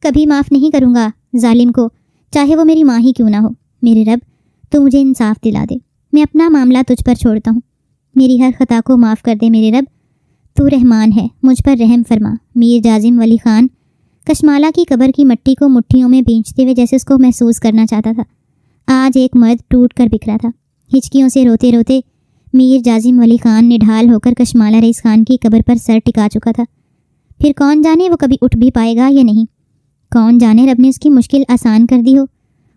کبھی معاف نہیں کروں گا ظالم کو، چاہے وہ میری ماں ہی کیوں نہ ہو۔ میرے رب، تو مجھے انصاف دلا دے، میں اپنا معاملہ تجھ پر چھوڑتا ہوں، میری ہر خطا کو معاف کر دے میرے رب، تو رحمان ہے، مجھ پر رحم فرما۔ میر جازم ولی خان کشمالہ کی قبر کی مٹی کو مٹھیوں میں بھینچتے ہوئے جیسے اس کو محسوس کرنا چاہتا تھا۔ آج ایک مرد ٹوٹ کر بکھرا تھا۔ ہچکیوں سے روتے روتے میر جازم ولی خان نڈھال ہو کر کشمالہ رئیس خان کی قبر پر سر ٹکا چکا تھا۔ پھر کون جانے وہ کبھی اٹھ بھی پائے گا یا نہیں، کون جانے رب نے اس کی مشکل آسان کر دی ہو،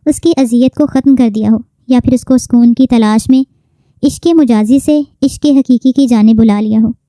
اس کی اذیت کو ختم کر دیا ہو، یا پھر اس کو سکون کی تلاش میں عشق مجازی سے عشق حقیقی کی جانب بلا لیا ہو۔